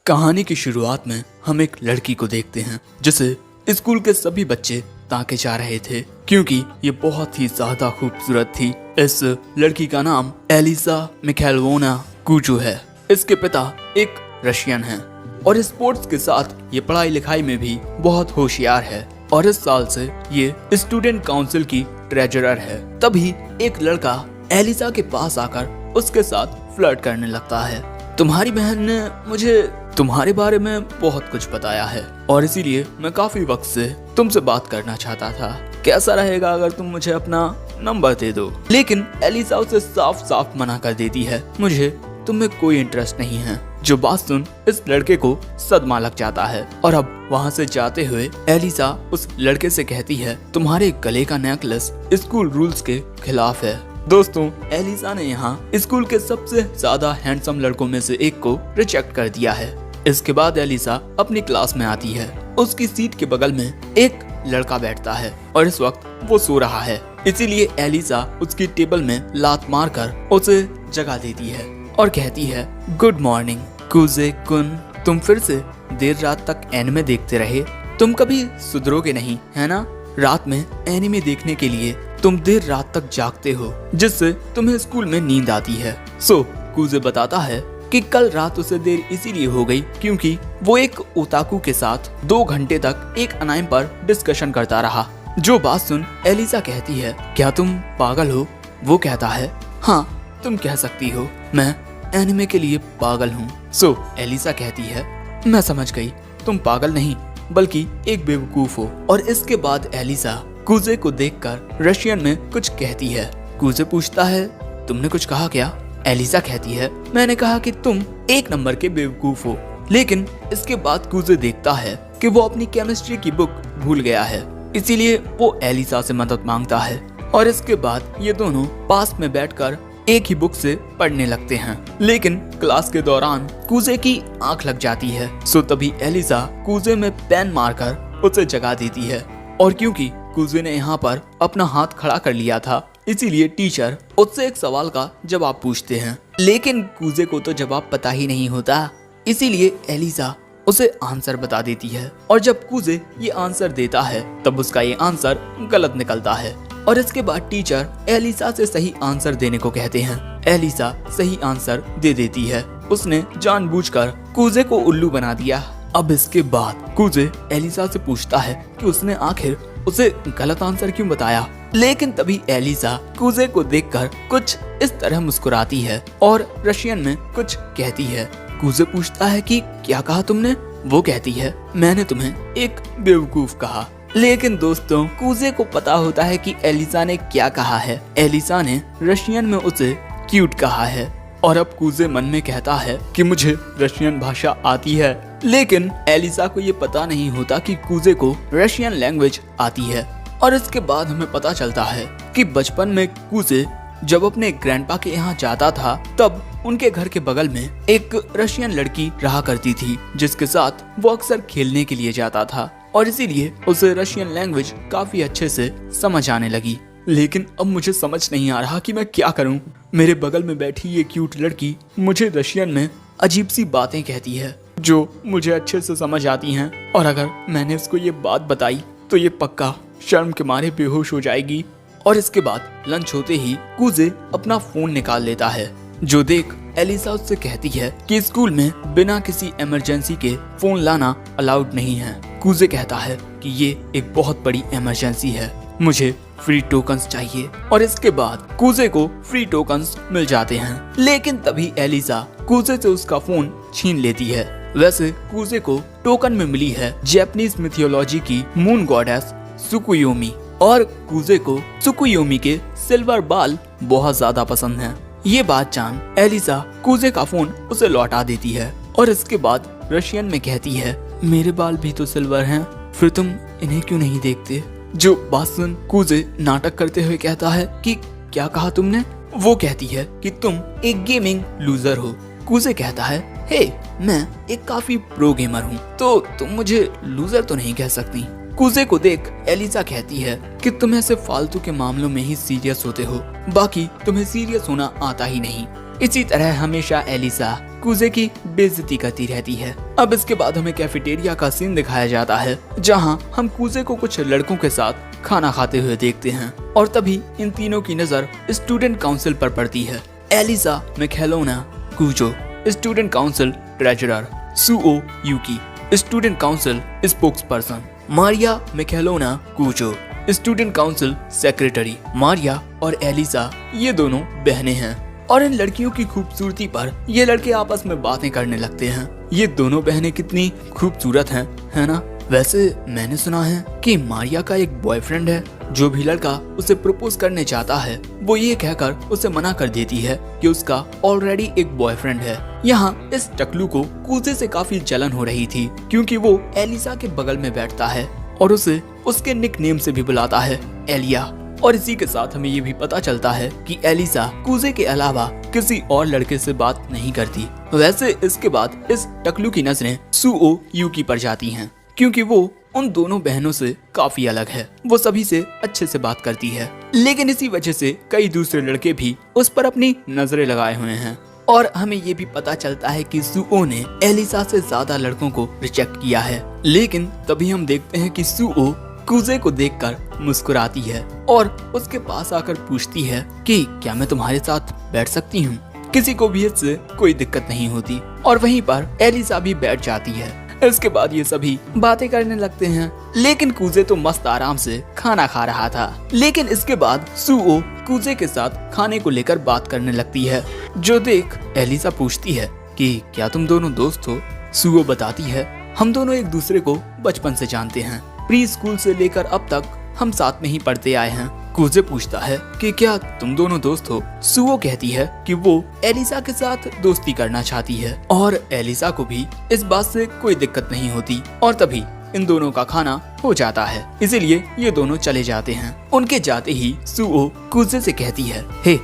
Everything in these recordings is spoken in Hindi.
कहानी की शुरुआत में हम एक लड़की को देखते हैं जिसे स्कूल के सभी बच्चे ताके जा रहे थे क्योंकि ये बहुत ही ज्यादा खूबसूरत थी। इस लड़की का नाम एलिसा मिखाइलोवना कुचू है। इसके पिता एक रशियन हैं और स्पोर्ट्स के साथ ये पढ़ाई लिखाई में भी बहुत होशियार है और इस साल से ये स्टूडेंट काउंसिल की ट्रेजरर है। तभी एक लड़का एलिसा के पास आकर उसके साथ फ्लर्ट करने लगता है। तुम्हारी बहन ने मुझे तुम्हारे बारे में बहुत कुछ बताया है और इसीलिए मैं काफी वक्त से तुमसे बात करना चाहता था। कैसा रहेगा अगर तुम मुझे अपना नंबर दे दो? लेकिन एलिसा उसे साफ साफ मना कर देती है, मुझे तुम में कोई इंटरेस्ट नहीं है। जो बात सुन इस लड़के को सदमा लग जाता है और अब वहाँ से जाते हुए एलिसा उस लड़के से कहती है, तुम्हारे गले का नेकलेस स्कूल रूल्स के खिलाफ है। दोस्तों, एलिसा ने यहाँ स्कूल के सबसे ज्यादा हैंडसम लड़कों में से एक को रिजेक्ट कर दिया है। इसके बाद एलिसा अपनी क्लास में आती है। उसकी सीट के बगल में एक लड़का बैठता है और इस वक्त वो सो रहा है, इसीलिए एलिसा उसकी टेबल में लात मारकर उसे जगा देती है और कहती है, गुड मॉर्निंग कुजे कुन, तुम फिर से देर रात तक एनिमे देखते रहे। तुम कभी सुधरोगे नहीं, है ना? रात में एनिमे देखने के लिए तुम देर रात तक जागते हो जिससे तुम्हें स्कूल में नींद आती है। सो कुजे बताता है कि कल रात उसे देर इसीलिए हो गई क्योंकि वो एक ओताकू के साथ 2 घंटे तक एक अनाइम पर डिस्कशन करता रहा। जो बात सुन एलिसा कहती है, क्या तुम पागल हो? वो कहता है, हाँ तुम कह सकती हो, मैं एनिमे के लिए पागल हूँ। सो एलिसा कहती है, मैं समझ गई, तुम पागल नहीं बल्कि एक बेवकूफ हो। और इसके बाद एलिसा कुजे को देखकर रशियन में कुछ कहती है। कुजे पूछता है, तुमने कुछ कहा क्या? एलिसा कहती है, मैंने कहा कि तुम 1 नंबर के बेवकूफ हो। लेकिन इसके बाद कुजे देखता है कि वो अपनी केमिस्ट्री की बुक भूल गया है, इसीलिए वो एलिसा से मदद मांगता है और इसके बाद ये दोनों पास में बैठकर एक ही बुक से पढ़ने लगते हैं। लेकिन क्लास के दौरान कुजे की आंख लग जाती है। सो तभी एलिसा कुजे में पेन मारकर उसे जगा देती है और क्योंकि कुजे ने यहाँ पर अपना हाथ खड़ा कर लिया था, इसीलिए टीचर उससे एक सवाल का जवाब पूछते हैं। लेकिन कुजे को तो जवाब पता ही नहीं होता, इसीलिए एलिसा उसे आंसर बता देती है और जब कुजे ये आंसर देता है तब उसका ये आंसर गलत निकलता है और इसके बाद टीचर एलिसा से सही आंसर देने को कहते हैं। एलिसा सही आंसर दे देती है। उसने जानबूझकर कुजे को उल्लू बना दिया। अब इसके बाद कुजे एलिसा से पूछता है कि उसने आखिर उसे गलत आंसर क्यों बताया। लेकिन तभी एलिसा कुजे को देखकर कुछ इस तरह मुस्कुराती है और रशियन में कुछ कहती है। कुजे पूछता है कि क्या कहा तुमने? वो कहती है, मैंने तुम्हें एक बेवकूफ कहा। लेकिन दोस्तों, कुजे को पता होता है कि एलिसा ने क्या कहा है। एलिसा ने रशियन में उसे क्यूट कहा है और अब कुजे मन में कहता है कि मुझे रशियन भाषा आती है। लेकिन एलिसा को ये पता नहीं होता कि कुजे को रशियन लैंग्वेज आती है। और इसके बाद हमें पता चलता है कि बचपन में कुजे जब अपने ग्रैंडपा के यहाँ जाता था तब उनके घर के बगल में एक रशियन लड़की रहा करती थी जिसके साथ वो अक्सर खेलने के लिए जाता था और इसीलिए उसे रशियन लैंग्वेज काफी अच्छे से समझ आने लगी। लेकिन अब मुझे समझ नहीं आ रहा कि मैं क्या करूं। मेरे बगल में बैठी ये क्यूट लड़की मुझे रशियन में अजीब सी बातें कहती है जो मुझे अच्छे से समझ आती हैं और अगर मैंने उसको ये बात बताई तो ये पक्का शर्म के मारे बेहोश हो जाएगी। और इसके बाद लंच होते ही कुजे अपना फोन निकाल लेता है, जो देख एलिसा उससे कहती है कि स्कूल में बिना किसी इमरजेंसी के फोन लाना अलाउड नहीं है। कुजे कहता है कि ये एक बहुत बड़ी इमरजेंसी है, मुझे फ्री टोकन्स चाहिए और इसके बाद कुजे को फ्री टोकन्स मिल जाते हैं। लेकिन तभी एलिसा कुजे से उसका फोन छीन लेती है। वैसे कुजे को टोकन में मिली है जापानीज मिथोलॉजी की मून गॉडेस सुकुयोमी और कुजे को सुकुयोमी के सिल्वर बाल बहुत ज्यादा पसंद हैं। ये बात जान एलिसा कुजे का फोन उसे लौटा देती है और इसके बाद रशियन में कहती है, मेरे बाल भी तो सिल्वर हैं, फिर तुम इन्हें क्यों नहीं देखते? जो बात सुन कुजे नाटक करते हुए कहता है कि क्या कहा तुमने? वो कहती है कि तुम एक गेमिंग लूजर हो। कुजे कहता है, हे मैं एक काफी प्रो गेमर हूँ, तो तुम मुझे लूजर तो नहीं कह सकती। कुजे को देख एलिसा कहती है कि तुम ऐसे फालतू के मामलों में ही सीरियस होते हो, बाकी तुम्हें सीरियस होना आता ही नहीं। इसी तरह हमेशा एलिसा कूजे की बेइज्जती करती रहती है। अब इसके बाद हमें कैफेटेरिया का सीन दिखाया जाता है, जहां हम कूजे को कुछ लड़कों के साथ खाना खाते हुए देखते हैं और तभी इन तीनों की नजर स्टूडेंट काउंसिल पर पड़ती है। Alisa Mikhailovna Kujou student council treasurer, Suou Yuki student council spokesperson, Maria Mikhailovna Kujou student council secretary. Maria और एलिसा ये दोनों बहनें हैं और इन लड़कियों की खूबसूरती पर ये लड़के आपस में बातें करने लगते हैं। ये दोनों बहनें कितनी खूबसूरत हैं, है ना? वैसे मैंने सुना है कि मारिया का एक बॉयफ्रेंड है। जो भी लड़का उसे प्रपोज करने चाहता है वो ये कहकर उसे मना कर देती है कि उसका ऑलरेडी एक बॉयफ्रेंड है। यहाँ इस टकलू को कूजे से काफी जलन हो रही थी क्योंकि वो एलिसा के बगल में बैठता है और उसे उसके निक नेम से भी बुलाता है, एलिया। और इसी के साथ हमें ये भी पता चलता है कि एलिसा कूजे के अलावा किसी और लड़के से बात नहीं करती। वैसे इसके बाद इस टकलू की नजरें सुओ यूकी पर जाती हैं क्योंकि वो उन दोनों बहनों से काफी अलग है। वो सभी से अच्छे से बात करती है, लेकिन इसी वजह से कई दूसरे लड़के भी उस पर अपनी नजरें लगाए हुए हैं। और हमें ये भी पता चलता है कि सुओ ने एलिसा से ज्यादा लड़कों को रिजेक्ट किया है। लेकिन तभी हम देखते हैं कि सुओ कूजे को देखकर मुस्कुराती है और उसके पास आकर पूछती है कि क्या मैं तुम्हारे साथ बैठ सकती हूँ। किसी को भी इससे कोई दिक्कत नहीं होती और वहीं पर एलिसा भी बैठ जाती है। इसके बाद ये सभी बातें करने लगते हैं, लेकिन कूजे तो मस्त आराम से खाना खा रहा था। लेकिन इसके बाद सुओ कूजे के साथ खाने को लेकर बात करने लगती है, जो देख एलिसा पूछती है कि क्या तुम दोनों दोस्त हो। सुओ बताती है हम दोनों एक दूसरे को बचपन से जानते हैं, प्री स्कूल से लेकर अब तक हम साथ में ही पढ़ते आए हैं। कूजे पूछता है कि क्या तुम दोनों दोस्त हो। सुओ कहती है कि वो एलिसा के साथ दोस्ती करना चाहती है और एलिसा को भी इस बात से कोई दिक्कत नहीं होती। और तभी इन दोनों का खाना हो जाता है, इसीलिए ये दोनों चले जाते हैं। उनके जाते ही सुओ कूजे से कहती है, हे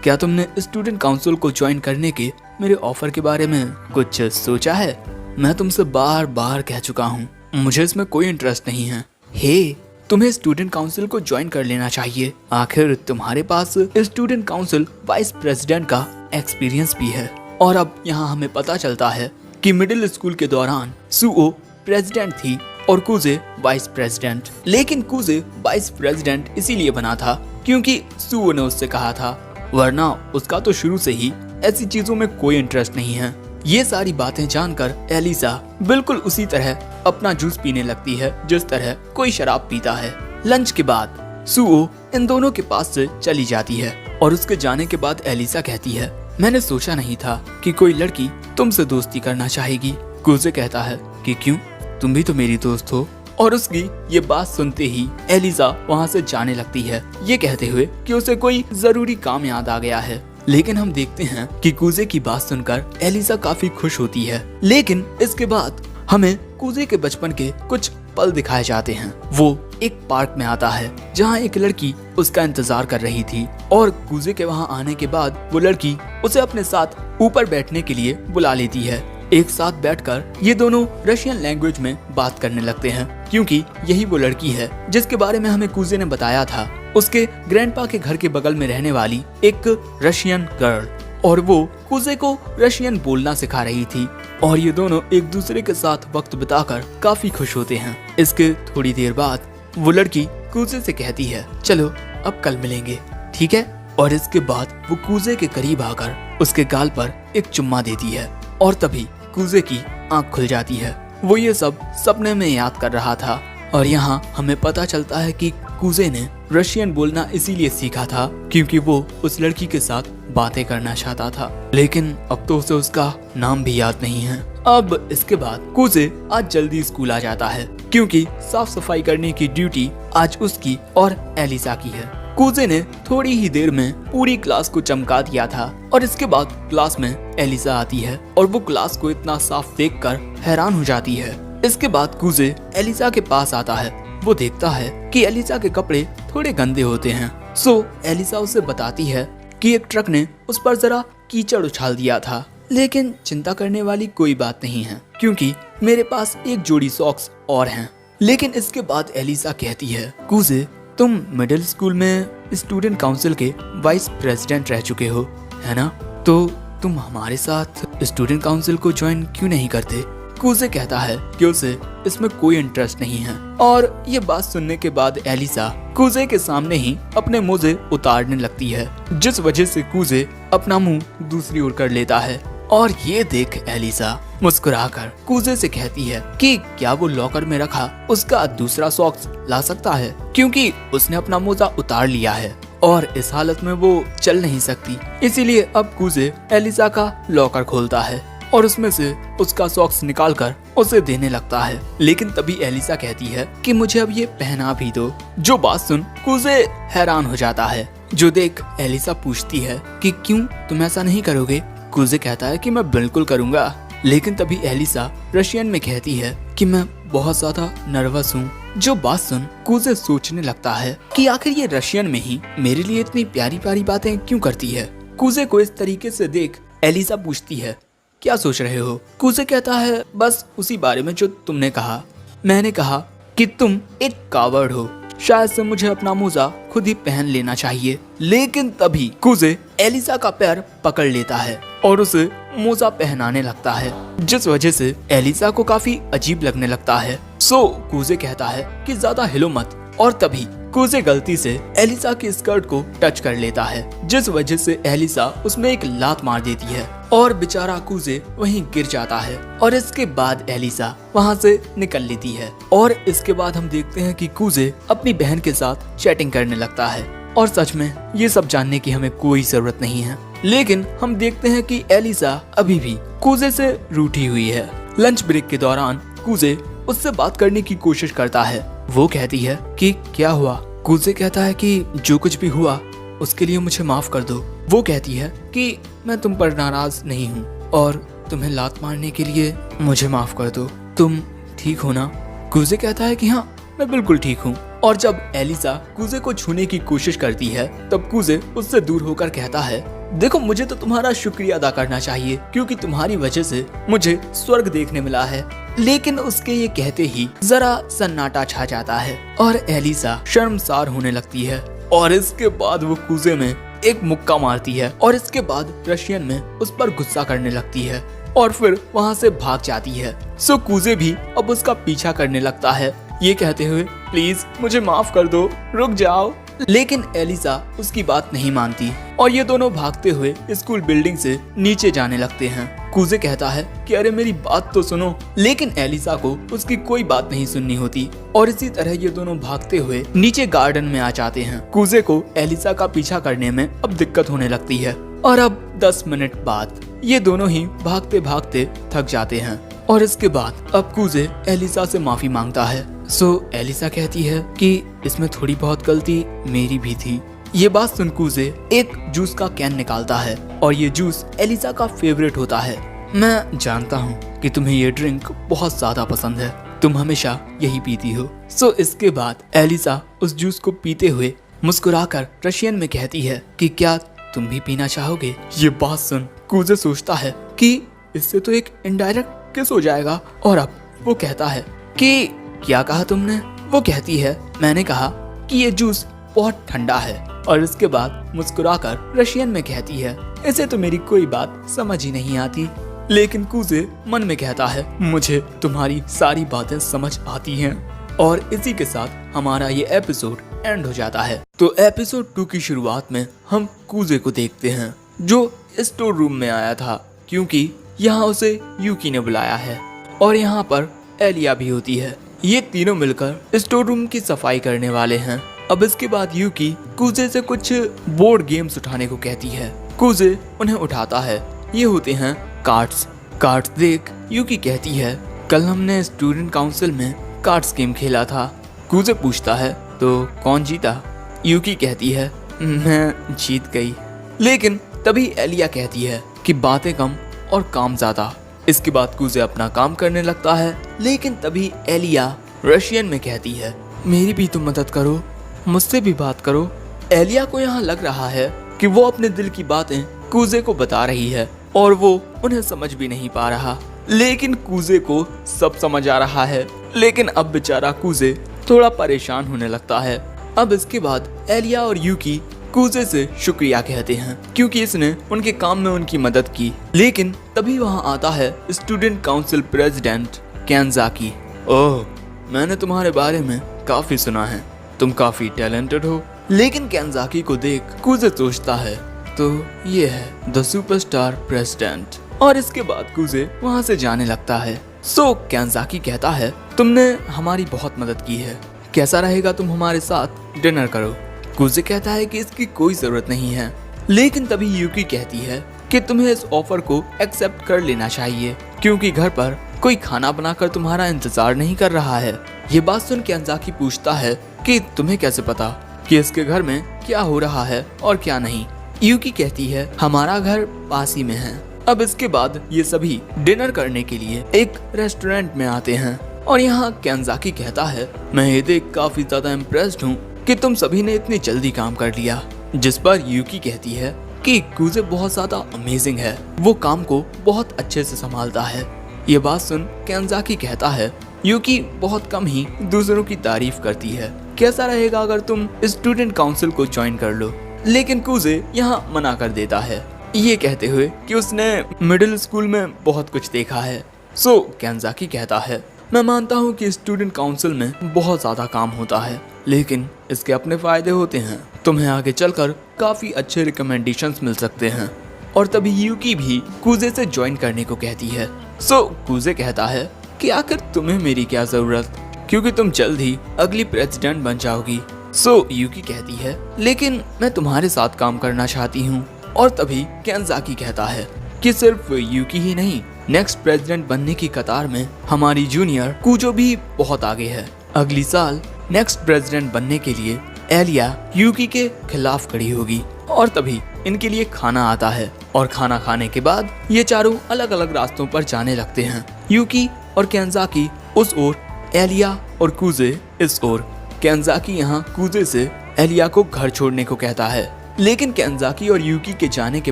क्या तुमने स्टूडेंट काउंसिल को ज्वाइन करने के मेरे ऑफर के बारे में कुछ सोचा है? मैं तुमसे बार बार कह चुका हूँ, मुझे इसमें कोई इंटरेस्ट नहीं है। हे तुम्हें स्टूडेंट काउंसिल को ज्वाइन कर लेना चाहिए, आखिर तुम्हारे पास स्टूडेंट काउंसिल वाइस प्रेसिडेंट का एक्सपीरियंस भी है। और अब यहाँ हमें पता चलता है कि मिडिल स्कूल के दौरान सुओ प्रेसिडेंट थी और कूजे वाइस प्रेसिडेंट। लेकिन कूजे वाइस प्रेसिडेंट इसीलिए बना था क्योंकि सुओ ने उससे कहा था, वरना उसका तो शुरू से ही ऐसी चीजों में कोई इंटरेस्ट नहीं है। ये सारी बातें जानकर एलिसा बिल्कुल उसी तरह अपना जूस पीने लगती है जिस तरह कोई शराब पीता है। लंच के बाद सुओ इन दोनों के पास से चली जाती है और उसके जाने के बाद एलिसा कहती है, मैंने सोचा नहीं था कि कोई लड़की तुमसे दोस्ती करना चाहेगी। कूजे कहता है कि क्यों, तुम भी तो मेरी दोस्त हो। और उसकी ये बात सुनते ही एलिसा वहाँ से जाने लगती है, ये कहते हुए कि उसे कोई जरूरी काम याद आ गया है। लेकिन हम देखते हैं कि कूजे की बात सुनकर एलिसा काफी खुश होती है। लेकिन इसके बाद हमें कूजे के बचपन के कुछ पल दिखाए जाते हैं। वो एक पार्क में आता है जहाँ एक लड़की उसका इंतजार कर रही थी और कूजे के वहाँ आने के बाद वो लड़की उसे अपने साथ ऊपर बैठने के लिए बुला लेती है। एक साथ बैठकर ये दोनों रशियन लैंग्वेज में बात करने लगते हैं क्योंकि यही वो लड़की है जिसके बारे में हमें कूजे ने बताया था, उसके ग्रैंडपा के घर के बगल में रहने वाली एक रशियन गर्ल। और वो कूजे को रशियन बोलना सिखा रही थी और ये दोनों एक दूसरे के साथ वक्त बिताकर काफी खुश होते हैं। इसके थोड़ी देर बाद वो लड़की कूजे से कहती है, चलो अब कल मिलेंगे, ठीक है? और इसके बाद वो कूजे के करीब आकर उसके गाल पर एक चुम्मा देती है और तभी कूजे की आंख खुल जाती है। वो ये सब सपने में याद कर रहा था और यहाँ हमें पता चलता है कि कूजे ने रशियन बोलना इसीलिए सीखा था क्योंकि वो उस लड़की के साथ बातें करना चाहता था, लेकिन अब तो उसे उसका नाम भी याद नहीं है। अब इसके बाद कूजे आज जल्दी स्कूल आ जाता है क्योंकि साफ सफाई करने की ड्यूटी आज उसकी और एलिसा की है। कूजे ने थोड़ी ही देर में पूरी क्लास को चमका दिया था और इसके बाद क्लास में एलिसा आती है और वो क्लास को इतना साफ देखकर हैरान हो जाती है। इसके बाद कूजे एलिसा के पास आता है। वो देखता है कि एलिसा के कपड़े थोड़े गंदे होते हैं। सो एलिसा उसे बताती है कि एक ट्रक ने उस पर जरा कीचड़ उछाल दिया था, लेकिन चिंता करने वाली कोई बात नहीं है क्योंकि मेरे पास एक जोड़ी सॉक्स और हैं। लेकिन इसके बाद एलिसा कहती है, कूजे तुम मिडिल स्कूल में स्टूडेंट काउंसिल के वाइस प्रेसिडेंट रह चुके हो, है ना? तो तुम हमारे साथ स्टूडेंट काउंसिल को ज्वाइन क्यों नहीं करते? कूजे कहता है कि उसे इसमें कोई इंटरेस्ट नहीं है। और ये बात सुनने के बाद एलिसा कूजे के सामने ही अपने मोजे उतारने लगती है, जिस वजह से कूजे अपना मुंह दूसरी ओर कर लेता है। और ये देख एलिसा मुस्कुराकर कूजे से कहती है कि क्या वो लॉकर में रखा उसका दूसरा सॉक्स ला सकता है, क्योंकि उसने अपना मोजा उतार लिया है और इस हालत में वो चल नहीं सकती। इसीलिए अब कूजे एलिसा का लॉकर खोलता है और उसमें से उसका सॉक्स निकालकर उसे देने लगता है। लेकिन तभी एलिसा कहती है कि मुझे अब ये पहना भी दो। जो बात सुन कूजे हैरान हो जाता है। जो देख एलिसा पूछती है कि क्यों तुम ऐसा नहीं करोगे? कूजे कहता है कि मैं बिल्कुल करूंगा। लेकिन तभी एलिसा रशियन में कहती है कि मैं बहुत ज्यादा नर्वस हूँ। जो बात सुन कूजे सोचने लगता है कि आखिर ये रशियन में ही मेरे लिए इतनी प्यारी प्यारी बातें क्यों करती है। कूजे को इस तरीके से देख एलिसा पूछती है क्या सोच रहे हो? कूजे कहता है बस उसी बारे में जो तुमने कहा। मैंने कहा कि तुम एक कावर्ड हो, शायद से मुझे अपना मोजा खुद ही पहन लेना चाहिए। लेकिन तभी कूजे एलिसा का पैर पकड़ लेता है और उसे मोजा पहनाने लगता है, जिस वजह से एलिसा को काफी अजीब लगने लगता है। सो कूजे कहता है कि ज्यादा हिलो मत। और तभी कूजे गलती से एलिसा की स्कर्ट को टच कर लेता है, जिस वजह से एलिसा उसमें एक लात मार देती है और बेचारा कूजे वहीं गिर जाता है। और इसके बाद एलिसा वहां से निकल लेती है। और इसके बाद हम देखते हैं कि कूजे अपनी बहन के साथ चैटिंग करने लगता है। और सच में ये सब जानने की हमें कोई जरूरत नहीं है। लेकिन हम देखते हैं कि एलिसा अभी भी कूजे से रूठी हुई है। लंच ब्रेक के दौरान कूजे उससे बात करने की कोशिश करता है। वो कहती है कि क्या हुआ? कूजे कहता है कि जो कुछ भी हुआ उसके लिए मुझे माफ कर दो। वो कहती है कि मैं तुम पर नाराज नहीं हूँ और तुम्हें लात मारने के लिए मुझे माफ कर दो। तुम ठीक हो ना? कूजे कहता है कि हाँ मैं बिल्कुल ठीक हूँ। और जब एलिसा कूजे को छूने की कोशिश करती है तब कूजे उससे दूर होकर कहता है देखो मुझे तो तुम्हारा शुक्रिया अदा करना चाहिए, क्योंकि तुम्हारी वजह से मुझे स्वर्ग देखने मिला है। लेकिन उसके ये कहते ही जरा सन्नाटा छा जाता है और एलिसा शर्मसार होने लगती है। और इसके बाद वो कूजे में एक मुक्का मारती है और इसके बाद रशियन में उस पर गुस्सा करने लगती है और फिर वहाँ से भाग जाती है। सो कूजे भी अब उसका पीछा करने लगता है, ये कहते हुए प्लीज मुझे माफ कर दो, रुक जाओ। लेकिन एलिसा उसकी बात नहीं मानती और ये दोनों भागते हुए स्कूल बिल्डिंग से नीचे जाने लगते हैं। कूजे कहता है कि अरे मेरी बात तो सुनो, लेकिन एलिसा को उसकी कोई बात नहीं सुननी होती और इसी तरह ये दोनों भागते हुए नीचे गार्डन में आ जाते हैं। कूजे को एलिसा का पीछा करने में अब दिक्कत होने लगती है और अब 10 मिनट बाद ये दोनों ही भागते भागते थक जाते हैं। और इसके बाद अब कूजे एलिसा से माफी मांगता है। सो एलिसा कहती है कि इसमें थोड़ी बहुत गलती मेरी भी थी। ये बात सुन कूजे एक जूस का कैन निकालता है और ये जूस एलिसा का फेवरेट होता है। मैं जानता हूँ कि तुम्हें ये ड्रिंक बहुत ज्यादा पसंद है, तुम हमेशा यही पीती हो। सो इसके बाद एलिसा उस जूस को पीते हुए मुस्कुराकर रशियन में कहती है कि क्या तुम भी पीना चाहोगे? ये बात सुन कूजे सोचता है कि इससे तो एक इनडायरेक्ट किस हो जाएगा। और अब वो कहता है कि क्या कहा तुमने? वो कहती है मैंने कहा कि ये जूस बहुत ठंडा है। और इसके बाद मुस्कुराकर रशियन में कहती है इसे तो मेरी कोई बात समझ ही नहीं आती। लेकिन कूजे मन में कहता है मुझे तुम्हारी सारी बातें समझ आती हैं। और इसी के साथ हमारा ये एपिसोड एंड हो जाता है। तो एपिसोड 2 की शुरुआत में हम कूजे को देखते हैं जो स्टोर रूम में आया था, क्योंकि यहाँ उसे यूकी ने बुलाया है और यहाँ पर एलिया भी होती है। ये तीनों मिलकर स्टोर रूम की सफाई करने वाले हैं। अब इसके बाद यूकी कूजे से कुछ बोर्ड गेम्स उठाने को कहती है। कूजे उन्हें उठाता है। ये होते हैं कार्ड्स देख यूकी कहती है कल हमने स्टूडेंट काउंसिल में कार्ड्स गेम खेला था। कूजे पूछता है तो कौन जीता? यूकी कहती है मैं जीत गई। लेकिन तभी एलिया कहती है कि बातें कम और काम ज्यादा। इसके बाद कूजे अपना काम करने लगता है। लेकिन तभी एलिया रशियन में कहती है मेरी भी तो मदद करो, मुझसे भी बात करो। एलिया को यहाँ लग रहा है कि वो अपने दिल की बातें कूजे को बता रही है और वो उन्हें समझ भी नहीं पा रहा। लेकिन कूजे को सब समझ आ रहा है। लेकिन अब बेचारा कूजे थोड़ा परेशान होने लगता है। अब इसके बाद एलिया और यूकी कूजे से शुक्रिया कहते हैं क्योंकि इसने उनके काम में उनकी मदद की। लेकिन तभी वहाँ आता है स्टूडेंट काउंसिल प्रेसिडेंट कैंजाकी। ओह, मैंने तुम्हारे बारे में काफी सुना है, तुम काफी टैलेंटेड हो। लेकिन कैंजाकी को देख कूजे सोचता है तो ये है द सुपरस्टार प्रेसिडेंट। और इसके बाद कूजे वहाँ से जाने लगता है। सो कैंजाकी कहता है तुमने हमारी बहुत मदद की है, कैसा रहेगा तुम हमारे साथ डिनर करो। कूजे कहता है कि इसकी कोई जरूरत नहीं है। लेकिन तभी यूकी कहती है कि तुम्हें इस ऑफर को एक्सेप्ट कर लेना चाहिए क्योंकि घर पर कोई खाना बनाकर तुम्हारा इंतजार नहीं कर रहा है। ये बात सुन कैंजाकी पूछता है कि तुम्हें कैसे पता कि इसके घर में क्या हो रहा है और क्या नहीं। यूकी कहती है हमारा घर पास ही में है। अब इसके बाद ये सभी डिनर करने के लिए एक रेस्टोरेंट में आते हैं और यहाँ कैंजाकी कहता है मैं ये देख काफी ज्यादा इम्प्रेस्ड हूँ कि तुम सभी ने इतनी जल्दी काम कर लिया। जिस पर यूकी कहती है कि कूजे बहुत ज्यादा अमेजिंग है, वो काम को बहुत अच्छे से संभालता है। ये बात सुन कैंजाकी कहता है यूकी बहुत कम ही दूसरों की तारीफ करती है, कैसा रहेगा अगर तुम स्टूडेंट काउंसिल को ज्वाइन कर लो। लेकिन कूजे यहाँ मना कर देता है, ये कहते हुए कि उसने मिडिल स्कूल में बहुत कुछ देखा है। सो कैंजाकी कहता है मैं मानता हूँ कि स्टूडेंट काउंसिल में बहुत ज्यादा काम होता है, लेकिन इसके अपने फायदे होते हैं, तुम्हें आगे चलकर काफी अच्छे रिकमेंडेशंस मिल सकते हैं। और तभी यूकी भी कूजे से ज्वाइन करने को कहती है। सो कूजे कहता है कि आखिर तुम्हें मेरी क्या जरूरत, क्योंकि तुम जल्द ही अगली प्रेसिडेंट बन जाओगी। सो यूकी कहती है लेकिन मैं तुम्हारे साथ काम करना चाहती हूँ। और तभी कैंजाकी कहता है कि सिर्फ यूकी ही नहीं, नेक्स्ट प्रेसिडेंट बनने की कतार में हमारी जूनियर कूजो भी बहुत आगे है। अगली साल नेक्स्ट प्रेसिडेंट बनने के लिए एलिया यूकी के खिलाफ खड़ी होगी। और तभी इनके लिए खाना आता है और खाना खाने के बाद ये चारों अलग अलग रास्तों पर जाने लगते हैं। यूकी और कैंजाकी उस ओर, एलिया और कूजे इस ओर। कैंजाकी यहाँ कूजे से एलिया को घर छोड़ने को कहता है, लेकिन कैंजाकी और यूकी के जाने के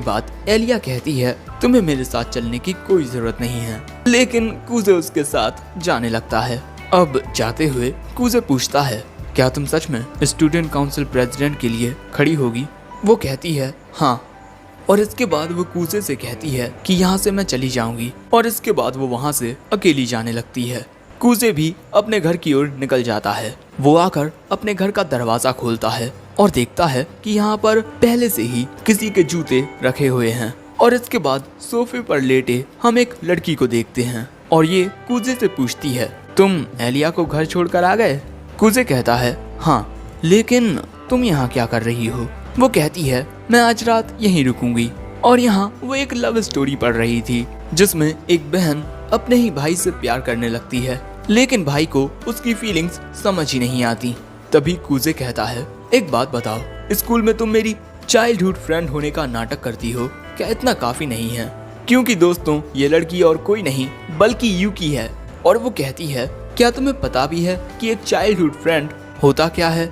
बाद एलिया कहती है तुम्हें मेरे साथ चलने की कोई जरूरत नहीं है। लेकिन कूजे उसके साथ जाने लगता है। अब जाते हुए कूजे पूछता है क्या तुम सच में स्टूडेंट काउंसिल प्रेसिडेंट के लिए खड़ी होगी? वो कहती है हाँ। और इसके बाद वो कूजे से कहती है कि यहाँ से मैं चली जाऊंगी। और इसके बाद वो वहाँ से अकेली जाने लगती है। कूजे भी अपने घर की ओर निकल जाता है। वो आकर अपने घर का दरवाजा खोलता है और देखता है कि यहाँ पर पहले से ही किसी के जूते रखे हुए हैं। और इसके बाद सोफे पर लेटे हम एक लड़की को देखते हैं और ये कूजे से पूछती है तुम एलिया को घर छोड़कर आ गए? कूजे कहता है हाँ, लेकिन तुम यहाँ क्या कर रही हो? वो कहती है मैं आज रात यहीं रुकूंगी। और यहाँ वो एक लव स्टोरी पढ़ रही थी जिसमें एक बहन अपने ही भाई से प्यार करने लगती है, लेकिन भाई को उसकी फीलिंग्स समझ ही नहीं आती। तभी कूजे कहता है एक बात बताओ, स्कूल में तुम मेरी चाइल्डहुड फ्रेंड होने का नाटक करती हो, क्या इतना काफी नहीं है? क्योंकि दोस्तों ये लड़की और कोई नहीं बल्कि यूकी है। और वो कहती है क्या तुम्हें पता भी है कि एक चाइल्डहुड फ्रेंड होता क्या है?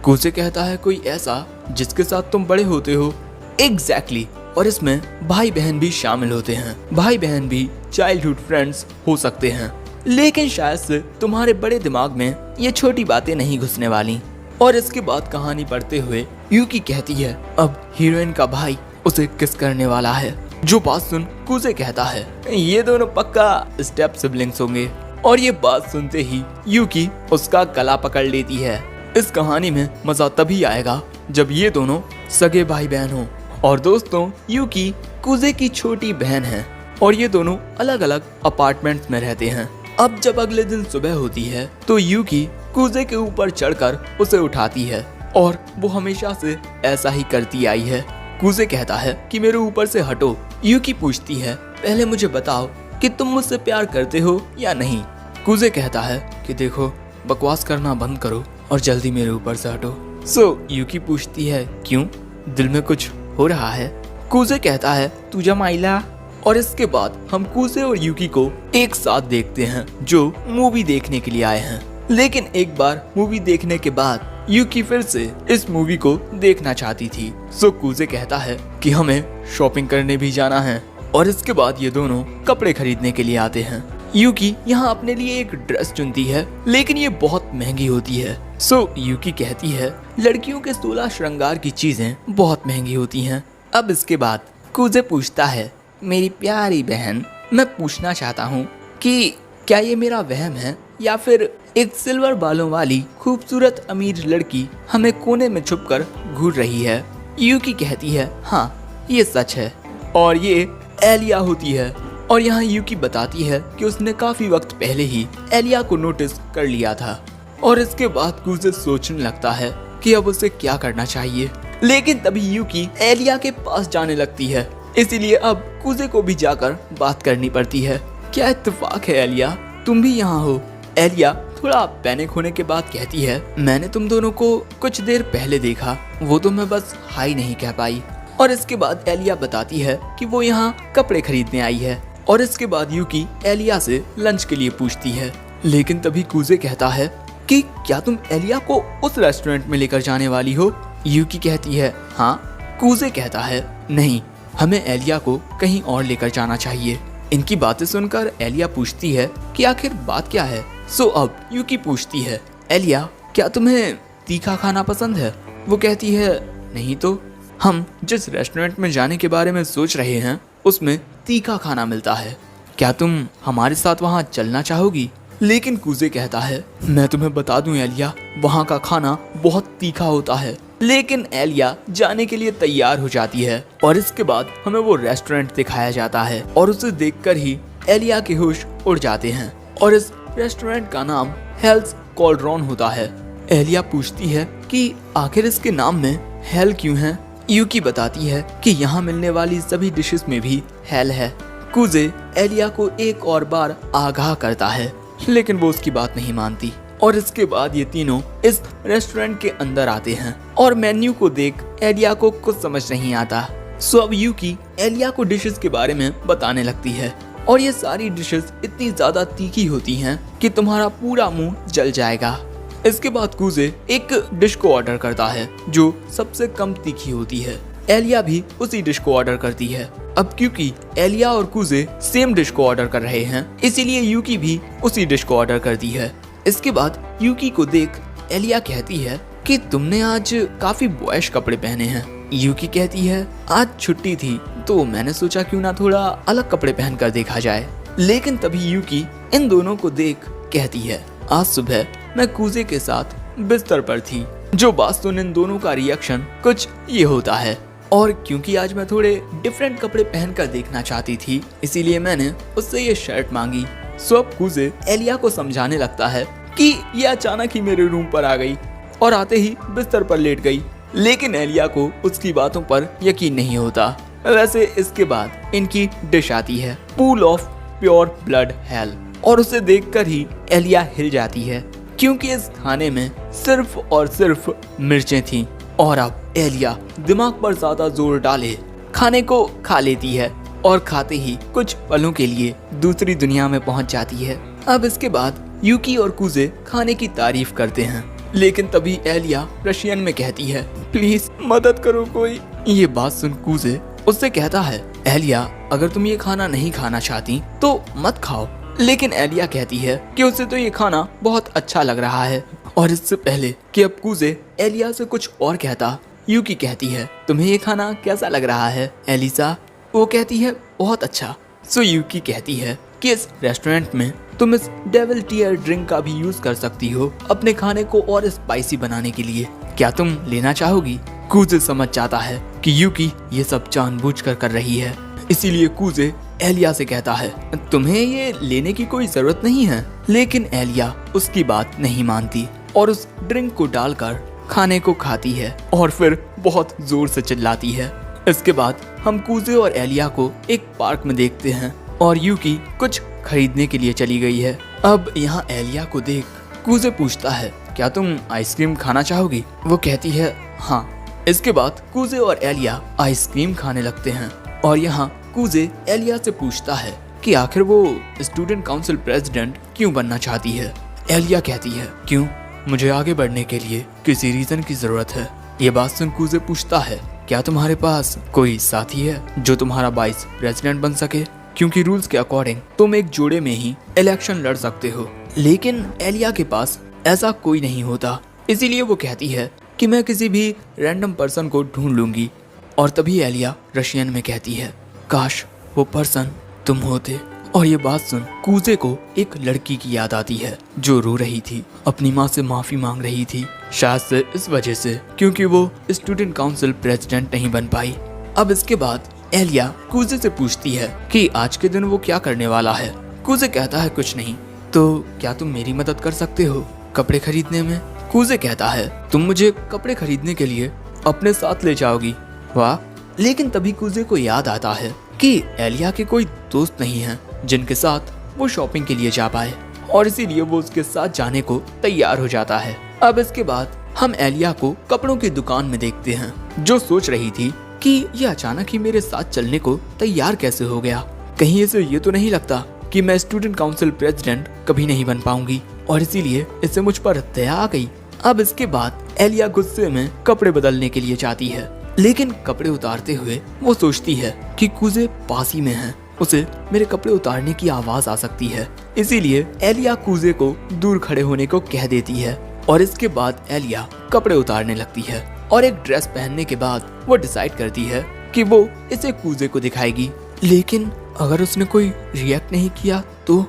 कूजे कहता है कोई ऐसा जिसके साथ तुम बड़े होते हो। एग्जैक्टली। और इसमें भाई बहन भी शामिल होते हैं। भाई बहन भी चाइल्डहुड फ्रेंड्स हो सकते हैं, लेकिन शायद से तुम्हारे बड़े दिमाग में ये छोटी बातें नहीं घुसने वाली। और इसके बाद कहानी पढ़ते हुए यूकी कहती है अब हीरोइन का भाई उसे किस करने वाला है। जो बात सुन कूजे कहता है ये दोनों पक्का स्टेप सिबलिंग्स होंगे। और ये बात सुनते ही यूकी उसका गला पकड़ लेती है। इस कहानी में मजा तभी आएगा जब ये दोनों सगे भाई बहन हो। और दोस्तों यूकी कूजे की छोटी बहन है और ये दोनों अलग अलग अपार्टमेंट्स में रहते हैं। अब जब अगले दिन सुबह होती है तो यूकी कूजे के ऊपर चढ़कर उसे उठाती है और वो हमेशा से ऐसा ही करती आई है। कूजे कहता है कि मेरे ऊपर से हटो। यूकी पूछती है पहले मुझे बताओ कि तुम मुझसे प्यार करते हो या नहीं। कूजे कहता है कि देखो बकवास करना बंद करो और जल्दी मेरे ऊपर से हटो। सो यूकी पूछती है क्यों, दिल में कुछ हो रहा है? कूजे कहता है तू जमाइला। और इसके बाद हम कूजे और यूकी को एक साथ देखते हैं जो मूवी देखने के लिए आए हैं। लेकिन एक बार मूवी देखने के बाद यूकी फिर से इस मूवी को देखना चाहती थी। सो कूजे कहता है कि हमें शॉपिंग करने भी जाना है। और इसके बाद ये दोनों कपड़े खरीदने के लिए आते हैं। यूकी यहाँ अपने लिए एक ड्रेस चुनती है, लेकिन ये बहुत महंगी होती है। सो यूकी कहती है लड़कियों के 16 श्रृंगार की चीजें बहुत महंगी होती हैं। अब इसके बाद कुजे पूछता है मेरी प्यारी बहन, मैं पूछना चाहता हूँ कि क्या ये मेरा वहम है या फिर एक सिल्वर बालों वाली खूबसूरत अमीर लड़की हमें कोने में छुपकर घूर रही है। यूकी कहती है हाँ ये सच है और ये एलिया होती है। और यहाँ यूकी बताती है कि उसने काफी वक्त पहले ही एलिया को नोटिस कर लिया था। और इसके बाद कुजे सोचने लगता है कि अब उसे क्या करना चाहिए, लेकिन तभी यूकी एलिया के पास जाने लगती है। इसीलिए अब कुजे को भी जाकर बात करनी पड़ती है। क्या इत्तेफाक है एलिया, तुम भी यहाँ हो। एलिया थोड़ा पैनिक होने के बाद कहती है मैंने तुम दोनों को कुछ देर पहले देखा, वो तो मैं बस हाई नहीं कह पाई। और इसके बाद एलिया बताती है कि वो यहाँ कपड़े खरीदने आई है। और इसके बाद यूकी एलिया से लंच के लिए पूछती है, लेकिन तभी कुजे कहता है कि क्या तुम एलिया को उस रेस्टोरेंट में लेकर जाने वाली हो। यूकी कहती है हाँ। कुजे कहता है नहीं, हमें एलिया को कहीं और लेकर जाना चाहिए। इनकी बातें सुनकर एलिया पूछती है कि आखिर बात क्या है। सो अब यूकी पूछती है एलिया क्या तुम्हें तीखा खाना पसंद है। वो कहती है नहीं तो, हम जिस रेस्टोरेंट में जाने के बारे में सोच रहे हैं उसमें तीखा खाना मिलता है, क्या तुम हमारे साथ वहाँ चलना चाहोगी। लेकिन कुजे कहता है मैं तुम्हें बता दूं एलिया, वहाँ का खाना बहुत तीखा होता है। लेकिन एलिया जाने के लिए तैयार हो जाती है और इसके बाद हमें वो रेस्टोरेंट दिखाया जाता है और उसे देखकर ही एलिया के होश उड़ जाते हैं। और इस रेस्टोरेंट का नाम हेल्स कॉल्ड्रॉन होता है। एलिया पूछती है कि आखिर इसके नाम में हेल क्यों है। यूकी बताती है कि यहाँ मिलने वाली सभी डिशेस में भी हेल है। कुजे एलिया को एक और बार आगाह करता है, लेकिन वो उसकी बात नहीं मानती। और इसके बाद ये तीनों इस रेस्टोरेंट के अंदर आते हैं और मेन्यू को देख एलिया को कुछ समझ नहीं आता। सो अब यूकी एलिया को डिशेस के बारे में बताने लगती है और ये सारी डिशेस इतनी ज्यादा तीखी होती हैं कि तुम्हारा पूरा मुंह जल जाएगा। इसके बाद कुजे एक डिश को ऑर्डर करता है जो सबसे कम तीखी होती है। एलिया भी उसी डिश को ऑर्डर करती है। अब क्योंकि एलिया और कुजे सेम डिश को ऑर्डर कर रहे हैं, इसीलिए यूकी भी उसी डिश को ऑर्डर करती है। इसके बाद यूकी को देख एलिया कहती है कि तुमने आज काफी बॉयश कपड़े पहने हैं। यूकी कहती है आज छुट्टी थी तो मैंने सोचा क्यों ना थोड़ा अलग कपड़े पहन कर देखा जाए। लेकिन तभी यूकी इन दोनों को देख कहती है आज सुबह मैं कुजे के साथ बिस्तर पर थी। जो बात सुन इन दोनों का रिएक्शन कुछ ये होता है। और क्योंकि आज मैं थोड़े डिफरेंट कपड़े पहनकर देखना चाहती थी, इसीलिए मैंने उससे ये शर्ट मांगी। सो अब कुजे एलिया को समझाने लगता है कि ये अचानक ही मेरे रूम पर आ गई और आते ही बिस्तर पर लेट गई। लेकिन एलिया को उसकी बातों पर यकीन नहीं होता। वैसे इसके बाद इनकी डिश आती है pool of pure blood hello और उसे देखकर ही एलिया हिल जाती है क्योंकि इस खाने में सिर्फ और सिर्फ मिर्चें थीं। और अब एलिया दिमाग पर ज्यादा जोर डाले खाने को खा लेती है और खाते ही कुछ पलों के लिए दूसरी दुनिया में पहुंच जाती है। अब इसके बाद यूकी और कुजे खाने की तारीफ करते हैं, लेकिन तभी एलिया रशियन में कहती है प्लीज मदद करो कोई। ये बात सुन कुजे उससे कहता है एलिया अगर तुम ये खाना नहीं खाना चाहती तो मत खाओ। लेकिन एलिया कहती है कि उसे तो ये खाना बहुत अच्छा लग रहा है। और इससे पहले कि अब कुजे एलिया से कुछ और कहता, यूकी कहती है तुम्हें ये खाना कैसा लग रहा है एलिसा। वो कहती है बहुत अच्छा। सो यूकी कहती है कि इस रेस्टोरेंट में तुम इस डेविल टीयर ड्रिंक का भी यूज कर सकती हो अपने खाने को और स्पाइसी बनाने के लिए, क्या तुम लेना चाहोगी। कुजे समझ जाता है कि यूकी ये सब जानबूझकर कर रही है, इसीलिए कुजे एलिया से कहता है तुम्हें ये लेने की कोई जरूरत नहीं है। लेकिन एलिया उसकी बात नहीं मानती और उस ड्रिंक को डालकर खाने को खाती है और फिर बहुत जोर से चिल्लाती है। इसके बाद हम कुजे और एलिया को एक पार्क में देखते हैं और यूकी कुछ खरीदने के लिए चली गई है। अब यहाँ एलिया को देख कुजे पूछता है क्या तुम आइसक्रीम खाना चाहोगी। वो कहती है हाँ। इसके बाद कुजे और एलिया आइसक्रीम खाने लगते हैं और यहाँ कुजे एलिया से पूछता है कि आखिर वो स्टूडेंट काउंसिल प्रेसिडेंट क्यों बनना चाहती है। एलिया कहती है क्यों, मुझे आगे बढ़ने के लिए किसी रीजन की जरूरत है। ये बात सुन कुजे पूछता है क्या तुम्हारे पास कोई साथी है जो तुम्हारा वाइस प्रेसिडेंट बन सके। क्योंकि रूल्स के अकॉर्डिंग तुम एक जोड़े में ही इलेक्शन लड़ सकते हो। लेकिन एलिया के पास ऐसा कोई नहीं होता, इसीलिए वो कहती है कि मैं किसी भी रैंडम पर्सन को ढूंढ लूंगी। और तभी एलिया रशियन में कहती है, काश वो पर्सन तुम होते। और ये बात सुन कूजे को एक लड़की की याद आती है जो रो रही थी, अपनी माँ से माफी मांग रही थी, शायद से इस वजह से क्योंकि वो स्टूडेंट काउंसिल प्रेसिडेंट नहीं बन पाई। अब इसके बाद एलिया कूजे से पूछती है कि आज के दिन वो क्या करने वाला है। कूजे कहता है कुछ नहीं। तो क्या तुम मेरी मदद कर सकते हो कपड़े खरीदने में? कूजे कहता है तुम मुझे कपड़े खरीदने के लिए अपने साथ ले जाओगी। वाह। लेकिन तभी कूजे को याद आता है कि एलिया के कोई दोस्त नहीं है जिनके साथ वो शॉपिंग के लिए जा पाए, और इसीलिए वो उसके साथ जाने को तैयार हो जाता है। अब इसके बाद हम एलिया को कपड़ों की दुकान में देखते हैं, जो सोच रही थी कि ये अचानक ही मेरे साथ चलने को तैयार कैसे हो गया। कहीं इसे ये तो नहीं लगता कि मैं स्टूडेंट काउंसिल प्रेसिडेंट कभी नहीं बन पाऊंगी, और इसीलिए इसे मुझ पर दया आ गई। अब इसके बाद एलिया गुस्से में कपड़े बदलने के लिए जाती है, लेकिन कपड़े उतारते हुए वो सोचती है कि कूजे पास ही में है, उसे मेरे कपड़े उतारने की आवाज आ सकती है। इसीलिए एलिया कूजे को दूर खड़े होने को कह देती है, और इसके बाद एलिया कपड़े उतारने लगती है, और एक ड्रेस पहनने के बाद वो डिसाइड करती है कि वो इसे कूजे को दिखाएगी। लेकिन अगर उसने कोई रिएक्ट नहीं किया तो?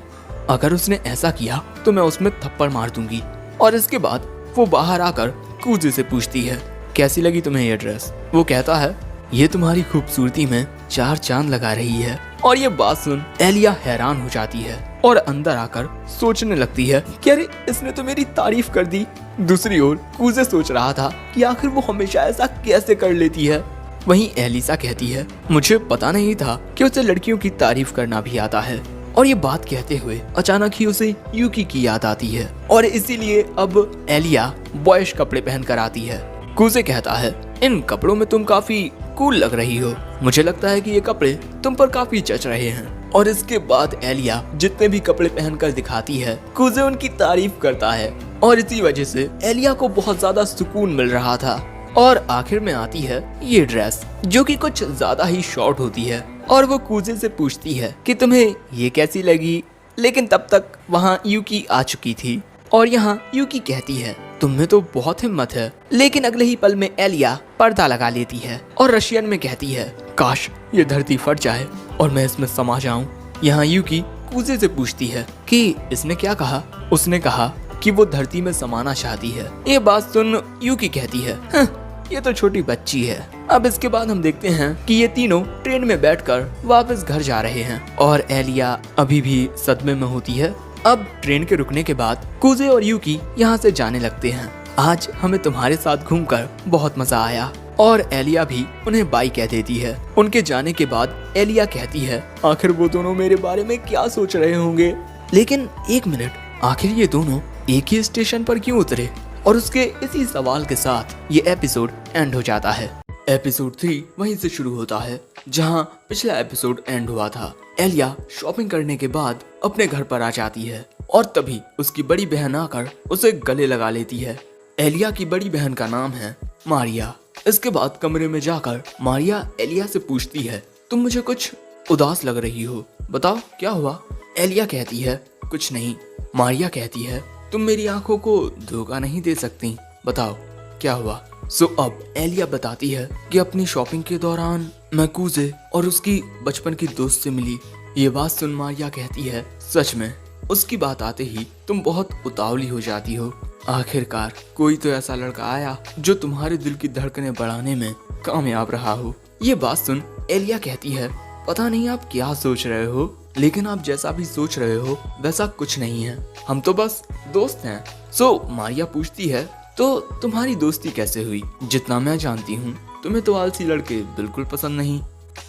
अगर उसने ऐसा किया तो मैं उसमें थप्पड़ मार दूंगी। और इसके बाद वो बाहर आकर कूजे से पूछती है, कैसी लगी तुम्हें ये ड्रेस? वो कहता है, ये तुम्हारी खूबसूरती में 4 चांद लगा रही है। और ये बात सुन एलिया हैरान हो जाती है और अंदर आकर सोचने लगती है कि अरे इसने तो मेरी तारीफ कर दी। दूसरी ओर कूजे सोच रहा था कि आखिर वो हमेशा ऐसा कैसे कर लेती है। वहीं एलिसा कहती है, मुझे पता नहीं था कि उसे लड़कियों की तारीफ करना भी आता है। और ये बात कहते हुए अचानक ही उसे यूकी की याद आती है, और इसीलिए अब एलिया बॉयज कपड़े पहनकर आती है। कूजे कहता है, इन कपड़ों में तुम काफी कूल लग रही हो, मुझे लगता है कि ये कपड़े तुम पर काफी जच रहे हैं। और इसके बाद एलिया जितने भी कपड़े पहनकर दिखाती है, कूजे उनकी तारीफ करता है, और इसी वजह से एलिया को बहुत ज्यादा सुकून मिल रहा था। और आखिर में आती है ये ड्रेस, जो कि कुछ ज्यादा ही शॉर्ट होती है, और वो कूजे से पूछती है कि तुम्हें ये कैसी लगी। लेकिन तब तक वहाँ यूकी आ चुकी थी, और यहाँ यूकी कहती है, तुम्हें तो बहुत हिम्मत है। लेकिन अगले ही पल में एलिया पर्दा लगा लेती है और रशियन में कहती है, काश ये धरती फट जाए और मैं इसमें समा जाऊं। यहाँ यूकी कूजे से पूछती है कि इसने क्या कहा। उसने कहा कि वो धरती में समाना चाहती है। ये बात सुन यूकी कहती है, ये तो छोटी बच्ची है। अब इसके बाद हम देखते हैं कि ये तीनों ट्रेन में बैठकर वापस घर जा रहे हैं, और एलिया अभी भी सदमे में होती है। अब ट्रेन के रुकने के बाद कूजे और यूकी यहाँ से जाने लगते हैं। आज हमें तुम्हारे साथ घूमकर बहुत मजा आया। और एलिया भी उन्हें बाय कह देती है। उनके जाने के बाद एलिया कहती है, आखिर वो दोनों मेरे बारे में क्या सोच रहे होंगे। लेकिन एक मिनट, आखिर ये दोनों एक ही स्टेशन पर क्यों उतरे? और उसके इसी सवाल के साथ ये एपिसोड एंड हो जाता है। एपिसोड 3 वहीं से शुरू होता है जहां पिछला एपिसोड एंड हुआ था। एलिया शॉपिंग करने के बाद अपने घर पर आ जाती है, और तभी उसकी बड़ी बहन आकर उसे गले लगा लेती है। एलिया की बड़ी बहन का नाम है मारिया। इसके बाद कमरे में जाकर मारिया एलिया से पूछती है, तुम मुझे कुछ उदास लग रही हो, बताओ क्या हुआ? एलिया कहती है, कुछ नहीं। मारिया कहती है, तुम मेरी आंखों को धोखा नहीं दे सकती, बताओ क्या हुआ? अब एलिया बताती है कि अपनी शॉपिंग के दौरान मैं कूजे और उसकी बचपन की दोस्त से मिली। ये बात सुन मारिया कहती है, सच में? उसकी बात आते ही तुम बहुत उतावली हो जाती हो। आखिरकार कोई तो ऐसा लड़का आया जो तुम्हारे दिल की धड़कनें बढ़ाने में कामयाब रहा हो। ये बात सुन एलिया कहती है, पता नहीं आप क्या सोच रहे हो, लेकिन आप जैसा भी सोच रहे हो वैसा कुछ नहीं है, हम तो बस दोस्त हैं। मारिया पूछती है, तो तुम्हारी दोस्ती कैसे हुई? जितना मैं जानती हूँ तुम्हें तो आलसी लड़के बिल्कुल पसंद नहीं।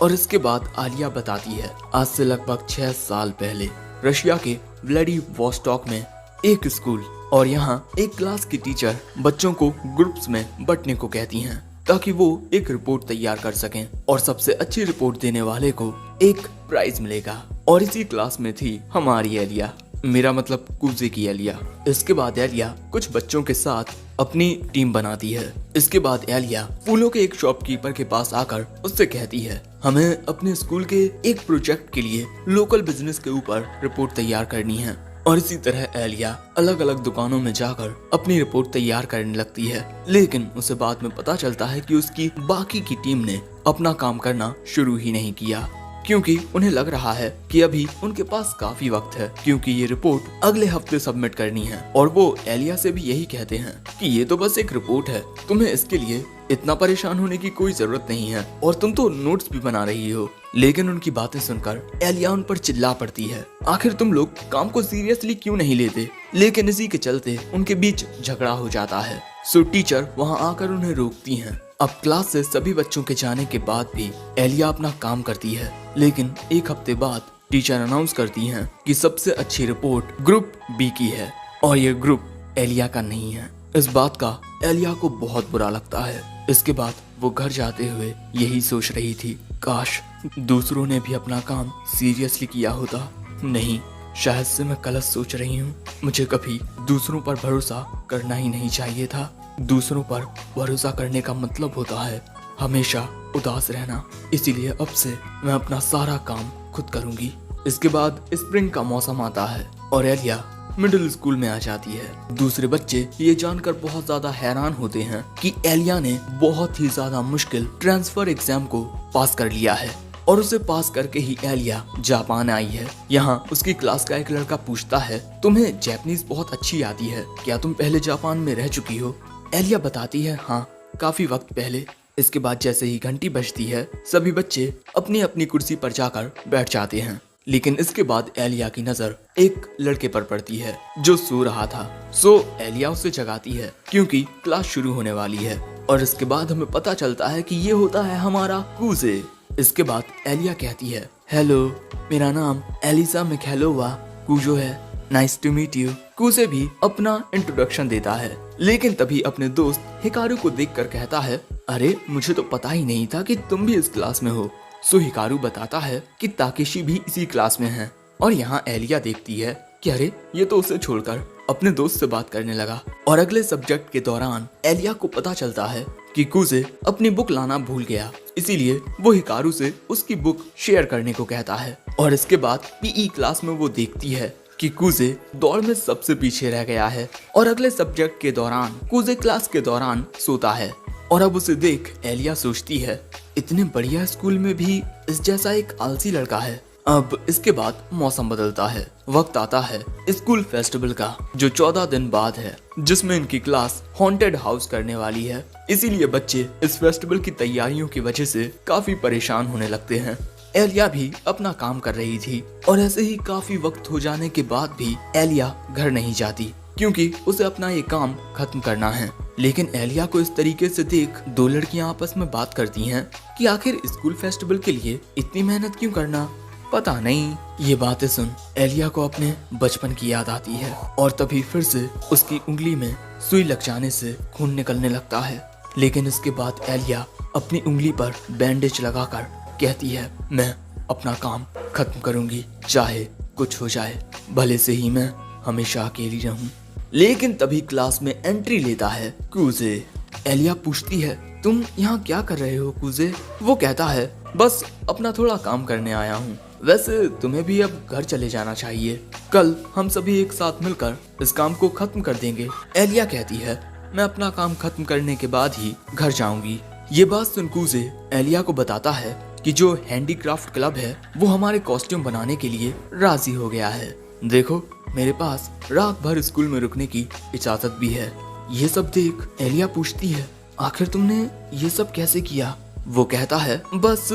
और इसके बाद आलिया बताती है, आज से लगभग 6 साल पहले रशिया के व्लादिवोस्टॉक में एक स्कूल और यहाँ एक क्लास की टीचर बच्चों को ग्रुप्स में बंटने को कहती हैं ताकि वो एक रिपोर्ट तैयार कर सकें, और सबसे अच्छी रिपोर्ट देने वाले को एक प्राइज मिलेगा। और इसी क्लास में थी हमारी एलिया। मेरा मतलब कूजे की एलिया। इसके बाद एलिया कुछ बच्चों के साथ अपनी टीम बनाती है। इसके बाद एलिया फूलों के एक शॉपकीपर के पास आकर उससे कहती है, हमें अपने स्कूल के एक प्रोजेक्ट के लिए लोकल बिजनेस के ऊपर रिपोर्ट तैयार करनी है। और इसी तरह एलिया अलग अलग दुकानों में जाकर अपनी रिपोर्ट तैयार करने लगती है। लेकिन उसे बाद में पता चलता है कि उसकी बाकी की टीम ने अपना काम करना शुरू ही नहीं किया, क्योंकि उन्हें लग रहा है कि अभी उनके पास काफी वक्त है, क्योंकि ये रिपोर्ट अगले हफ्ते सबमिट करनी है। और वो एलिया से भी यही कहते हैं कि ये तो बस एक रिपोर्ट है, तुम्हें इसके लिए इतना परेशान होने की कोई जरूरत नहीं है, और तुम तो नोट्स भी बना रही हो। लेकिन उनकी बातें सुनकर एलिया उन पर चिल्ला पड़ती है, आखिर तुम लोग काम को सीरियसली क्यों नहीं लेते। लेकिन इसी के चलते उनके बीच झगड़ा हो जाता है। सो टीचर वहाँ आकर उन्हें रोकती हैं। अब क्लास से सभी बच्चों के जाने के बाद भी एलिया अपना काम करती है। लेकिन एक हफ्ते बाद टीचर अनाउंस करती हैं कि सबसे अच्छी रिपोर्ट ग्रुप बी की है, और ये ग्रुप एलिया का नहीं है। इस बात का एलिया को बहुत बुरा लगता है। इसके बाद वो घर जाते हुए यही सोच रही थी, काश दूसरों ने भी अपना काम सीरियसली किया होता। नहीं, शायद से मैं गलत सोच रही हूँ। मुझे कभी दूसरों पर भरोसा करना ही नहीं चाहिए था। दूसरों पर भरोसा करने का मतलब होता है हमेशा उदास रहना। इसीलिए अब से मैं अपना सारा काम खुद करूंगी। इसके बाद स्प्रिंग का मौसम आता है और एलिया मिडिल स्कूल में आ जाती है। दूसरे बच्चे ये जानकर बहुत ज्यादा हैरान होते हैं कि एलिया ने बहुत ही ज्यादा मुश्किल ट्रांसफर एग्जाम को पास कर लिया है, और उसे पास करके ही एलिया जापान आई है। यहाँ उसकी क्लास का एक लड़का पूछता है, तुम्हें जापानीज बहुत अच्छी आती है, क्या तुम पहले जापान में रह चुकी हो। एलिया बताती है, हाँ, काफी वक्त पहले। इसके बाद जैसे ही घंटी बजती है, सभी बच्चे अपनी अपनी कुर्सी पर जाकर बैठ जाते हैं। लेकिन इसके बाद एलिया की नजर एक लड़के पर पड़ती है जो सो रहा था। सो एलिया उसे जगाती है क्योंकि क्लास शुरू होने वाली है। और इसके बाद हमें पता चलता है कि ये होता है हमारा कूजे। इसके बाद एलिया कहती है, हेलो, मेरा नाम एलिसा मिखैलोवा कूजो है, नाइस टू मीट यू। कूजे भी अपना इंट्रोडक्शन देता है, लेकिन तभी अपने दोस्त हिकारू को देखकर कहता है, अरे मुझे तो पता ही नहीं था कि तुम भी इस क्लास में हो। सो हिकारू बताता है कि ताकेशी भी इसी क्लास में है। और यहाँ एलिया देखती है कि अरे ये तो उसे छोड़कर अपने दोस्त से बात करने लगा। और अगले सब्जेक्ट के दौरान एलिया को पता चलता है कि कूजे अपनी बुक लाना भूल गया, इसीलिए वो हिकारू से उसकी बुक शेयर करने को कहता है। और इसके बाद पीई क्लास में वो देखती है कि कूजे दौड़ में सबसे पीछे रह गया है। और अगले सब्जेक्ट के दौरान कूजे क्लास के दौरान सोता है। और अब उसे देख एलिया सोचती है, इतने बढ़िया स्कूल में भी इस जैसा एक आलसी लड़का है। अब इसके बाद मौसम बदलता है। वक्त आता है स्कूल फेस्टिवल का, जो 14 दिन बाद है, जिसमें इनकी क्लास हॉन्टेड हाउस करने वाली है। इसीलिए बच्चे इस फेस्टिवल की तैयारियों की वजह से काफी परेशान होने लगते हैं। एलिया भी अपना काम कर रही थी, और ऐसे ही काफी वक्त हो जाने के बाद भी एलिया घर नहीं जाती, क्योंकि उसे अपना ये काम खत्म करना है। लेकिन एलिया को इस तरीके से देख दो लड़कियां आपस में बात करती हैं कि आखिर स्कूल फेस्टिवल के लिए इतनी मेहनत क्यों करना, पता नहीं। ये बातें सुन एलिया को अपने बचपन की याद आती है, और तभी फिर से उसकी उंगली में सुई लग जाने से खून निकलने लगता है। लेकिन इसके बाद एलिया अपनी उंगली पर बैंडेज लगाकर कहती है, मैं अपना काम खत्म करूंगी, चाहे कुछ हो जाए, भले से ही मैं हमेशा अकेली रहूं। लेकिन तभी क्लास में एंट्री लेता है कूजे। एलिया पूछती है, तुम यहाँ क्या कर रहे हो कूजे। वो कहता है, बस अपना थोड़ा काम करने आया हूँ। वैसे तुम्हें भी अब घर चले जाना चाहिए, कल हम सभी एक साथ मिलकर इस काम को खत्म कर देंगे। एलिया कहती है, मैं अपना काम खत्म करने के बाद ही घर जाऊंगी। ये बात सुन कूजे एलिया को बताता है कि जो हैंडीक्राफ्ट क्लब है वो हमारे कॉस्ट्यूम बनाने के लिए राजी हो गया है। देखो, मेरे पास रात भर स्कूल में रुकने की इजाजत भी है। ये सब देख एलिया पूछती है, आखिर तुमने ये सब कैसे किया। वो कहता है, बस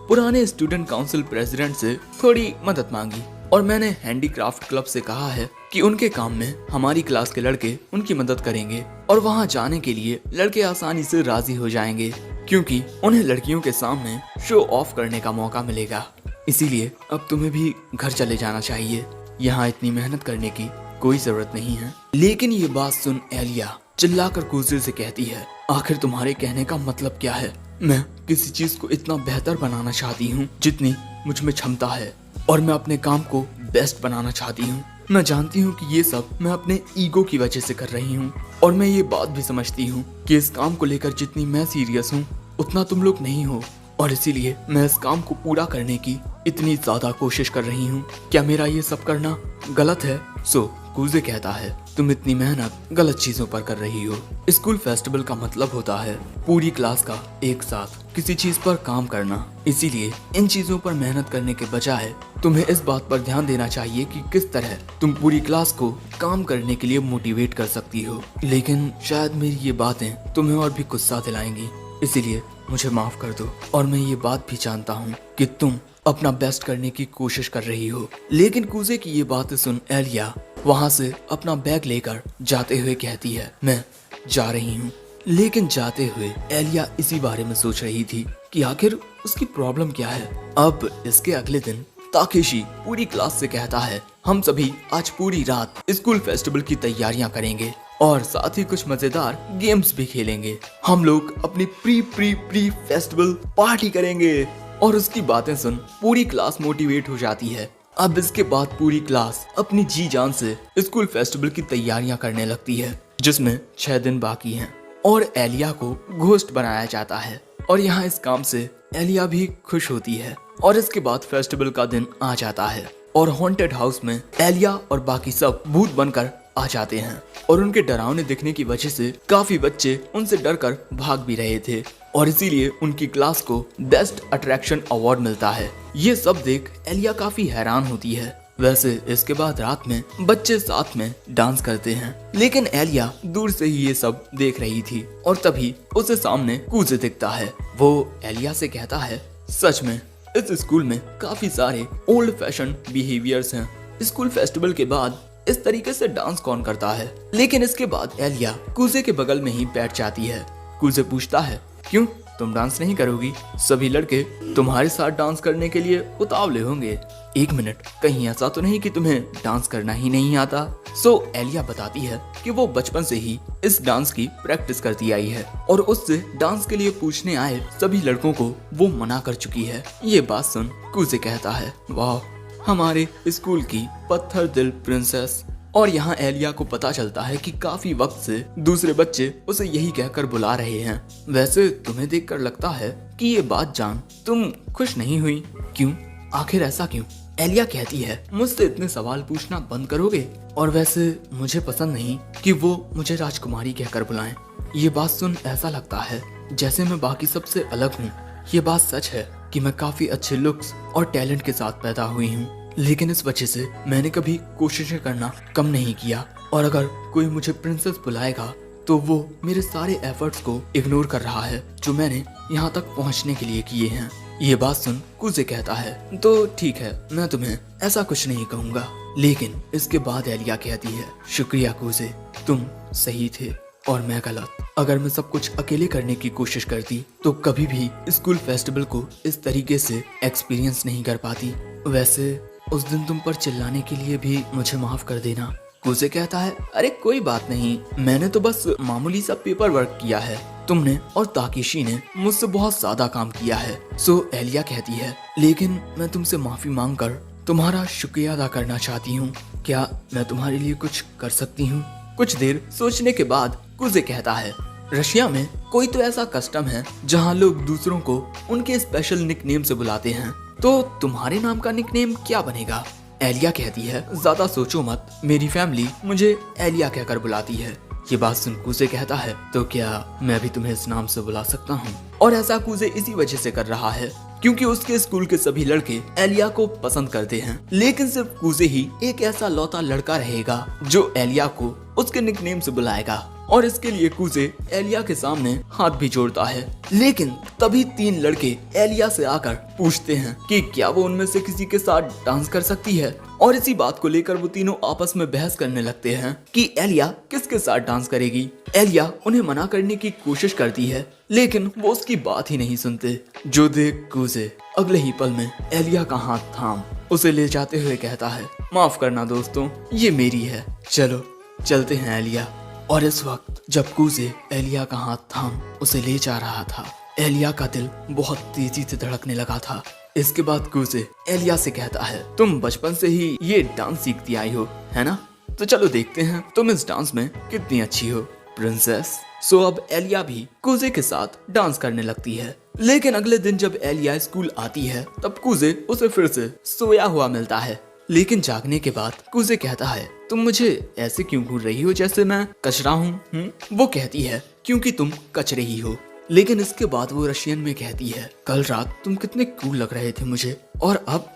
पुराने स्टूडेंट काउंसिल प्रेसिडेंट से थोड़ी मदद मांगी, और मैंने हैंडीक्राफ्ट क्लब से कहा है कि उनके काम में हमारी क्लास के लड़के उनकी मदद करेंगे, और वहाँ जाने के लिए लड़के आसानी से राजी हो जाएंगे, क्योंकि उन्हें लड़कियों के सामने शो ऑफ करने का मौका मिलेगा। इसीलिए अब तुम्हें भी घर चले जाना चाहिए, यहाँ इतनी मेहनत करने की कोई जरूरत नहीं है। लेकिन ये बात सुन एलिया चिल्लाकर कूजे से कहती है, आखिर तुम्हारे कहने का मतलब क्या है। मैं किसी चीज को इतना बेहतर बनाना चाहती हूँ जितनी मुझ में क्षमता है, और मैं अपने काम को बेस्ट बनाना चाहती हूँ। मैं जानती हूँ कि ये सब मैं अपने ईगो की वजह से कर रही हूँ, और मैं ये बात भी समझती हूँ कि इस काम को लेकर जितनी मैं सीरियस हूँ उतना तुम लोग नहीं हो, और इसीलिए मैं इस काम को पूरा करने की इतनी ज्यादा कोशिश कर रही हूँ। क्या मेरा ये सब करना गलत है? कूजे कहता है, तुम इतनी मेहनत गलत चीजों पर कर रही हो। स्कूल फेस्टिवल का मतलब होता है पूरी क्लास का एक साथ किसी चीज पर काम करना, इसीलिए इन चीजों पर मेहनत करने के बजाय तुम्हें इस बात पर ध्यान देना चाहिए कि किस तरह तुम पूरी क्लास को काम करने के लिए मोटिवेट कर सकती हो। लेकिन शायद मेरी ये बातें तुम्हें और भी गुस्सा दिलाएंगी, इसीलिए मुझे माफ कर दो। और मैं ये बात भी जानता हूँ कि तुम अपना बेस्ट करने की कोशिश कर रही हो। लेकिन कूजे की ये बातें सुन एलिया वहाँ से अपना बैग लेकर जाते हुए कहती है, मैं जा रही हूँ। लेकिन जाते हुए एलिया इसी बारे में सोच रही थी कि आखिर उसकी प्रॉब्लम क्या है। अब इसके अगले दिन ताकेशी पूरी क्लास से कहता है, हम सभी आज पूरी रात स्कूल फेस्टिवल की तैयारियां करेंगे और साथ ही कुछ मजेदार गेम्स भी खेलेंगे। हम लोग अपनी प्री फेस्टिवल पार्टी करेंगे। और उसकी बातें सुन पूरी क्लास मोटिवेट हो जाती है। अब इसके बाद पूरी क्लास अपनी जी जान से स्कूल फेस्टिवल की तैयारियां करने लगती है, जिसमें 6 दिन बाकी हैं और एलिया को घोस्ट बनाया जाता है। और यहाँ इस काम से एलिया भी खुश होती है। और इसके बाद फेस्टिवल का दिन आ जाता है और हॉन्टेड हाउस में एलिया और बाकी सब भूत बनकर आ जाते हैं। और उनके डरावने दिखने की वजह से काफी बच्चे उनसे डरकर भाग भी रहे थे, और इसीलिए उनकी क्लास को बेस्ट अट्रैक्शन अवार्ड मिलता है। ये सब देख एलिया काफी हैरान होती है। वैसे इसके बाद रात में बच्चे साथ में डांस करते हैं, लेकिन एलिया दूर से ही ये सब देख रही थी और तभी उसे सामने कूजे दिखता है। वो एलिया से कहता है, सच में इस स्कूल में काफी सारे ओल्ड फैशन बिहेवियर्स हैं। स्कूल फेस्टिवल के बाद इस तरीके से डांस कौन करता है? लेकिन इसके बाद एलिया कूजे के बगल में ही बैठ जाती है। कूजे पूछता है, क्यों तुम डांस नहीं करोगी? सभी लड़के तुम्हारे साथ डांस करने के लिए उतावले होंगे। एक मिनट, कहीं ऐसा तो नहीं कि तुम्हें डांस करना ही नहीं आता? एलिया बताती है कि वो बचपन से ही इस डांस की प्रैक्टिस करती आई है और उससे डांस के लिए पूछने आए सभी लड़कों को वो मना कर चुकी है। ये बात सुन कूजे कहता है, वाह, हमारे स्कूल की पत्थर दिल प्रिंसेस। और यहाँ एलिया को पता चलता है कि काफी वक्त से दूसरे बच्चे उसे यही कहकर बुला रहे हैं। वैसे तुम्हें देखकर लगता है कि ये बात जान तुम खुश नहीं हुई। क्यों? आखिर ऐसा क्यों? एलिया कहती है, मुझसे इतने सवाल पूछना बंद करोगे? और वैसे मुझे पसंद नहीं कि वो मुझे राजकुमारी कहकर बुलाएं। ये बात सुन ऐसा लगता है जैसे मैं बाकी सबसे अलग हूँ। ये बात सच है कि मैं काफी अच्छे लुक्स और टैलेंट के साथ पैदा हुई हूँ, लेकिन इस वजह से मैंने कभी कोशिशें करना कम नहीं किया। और अगर कोई मुझे प्रिंसेस बुलाएगा तो वो मेरे सारे एफर्ट्स को इग्नोर कर रहा है जो मैंने यहाँ तक पहुँचने के लिए किए हैं। ये बात सुन कूजे कहता है, तो ठीक है, मैं तुम्हें ऐसा कुछ नहीं कहूँगा। लेकिन इसके बाद एलिया कहती है, शुक्रिया कूजे, तुम सही थे और मैं गलत। अगर मैं सब कुछ अकेले करने की कोशिश करती तो कभी भी स्कूल फेस्टिवल को इस तरीके से एक्सपीरियंस नहीं कर पाती। वैसे उस दिन तुम पर चिल्लाने के लिए भी मुझे माफ कर देना। कूजे कहता है, अरे कोई बात नहीं, मैंने तो बस मामूली सा पेपर वर्क किया है। तुमने और ताकेशी ने मुझसे बहुत ज्यादा काम किया है। एलिया कहती है, लेकिन मैं तुमसे माफी मांगकर तुम्हारा शुक्रिया अदा करना चाहती हूँ। क्या मैं तुम्हारे लिए कुछ कर सकती हूँ? कुछ देर सोचने के बाद कूजे कहता है, रशिया में कोई तो ऐसा कस्टम है जहाँ लोग दूसरों को उनके स्पेशल निकनेम से बुलाते हैं, तो तुम्हारे नाम का निकनेम क्या बनेगा? एलिया कहती है, ज्यादा सोचो मत, मेरी फैमिली मुझे एलिया कहकर बुलाती है। ये बात सुन कूजे कहता है, तो क्या मैं भी तुम्हें इस नाम से बुला सकता हूँ? और ऐसा कूजे इसी वजह से कर रहा है क्योंकि उसके स्कूल के सभी लड़के एलिया को पसंद करते हैं, लेकिन सिर्फ कूजे ही एक ऐसा लौता लड़का रहेगा जो एलिया को उसके निकनेम से बुलाएगा। और इसके लिए कूजे एलिया के सामने हाथ भी जोड़ता है। लेकिन तभी 3 लड़के एलिया से आकर पूछते हैं कि क्या वो उनमें से किसी के साथ डांस कर सकती है। और इसी बात को लेकर वो तीनों आपस में बहस करने लगते हैं कि एलिया किसके साथ डांस करेगी। एलिया उन्हें मना करने की कोशिश करती है, लेकिन वो उसकी बात ही नहीं सुनते। जो देख कूजे अगले ही पल में एलिया का हाथ थाम उसे ले जाते हुए कहता है, माफ करना दोस्तों, ये मेरी है, चलो चलते हैं एलिया। और इस वक्त जब कूजे एलिया का हाथ थाम उसे ले जा रहा था, एलिया का दिल बहुत तेजी से धड़कने लगा था। इसके बाद कूजे एलिया से कहता है, तुम बचपन से ही ये डांस सीखती आई हो, है ना? तो चलो देखते हैं तुम इस डांस में कितनी अच्छी हो, प्रिंसेस। सो अब एलिया भी कूजे के साथ डांस करने लगती है। लेकिन अगले दिन जब एलिया स्कूल आती है तब कूजे उसे फिर से सोया हुआ मिलता है। लेकिन जागने के बाद कूजे कहता है, तुम मुझे ऐसे क्यों घूर रही हो जैसे मैं कचरा हूँ? वो कहती है, क्योंकि तुम कचरे ही हो। लेकिन इसके बाद वो रशियन में कहती है, कल रात तुम कितने कूल लग रहे थे मुझे, और अब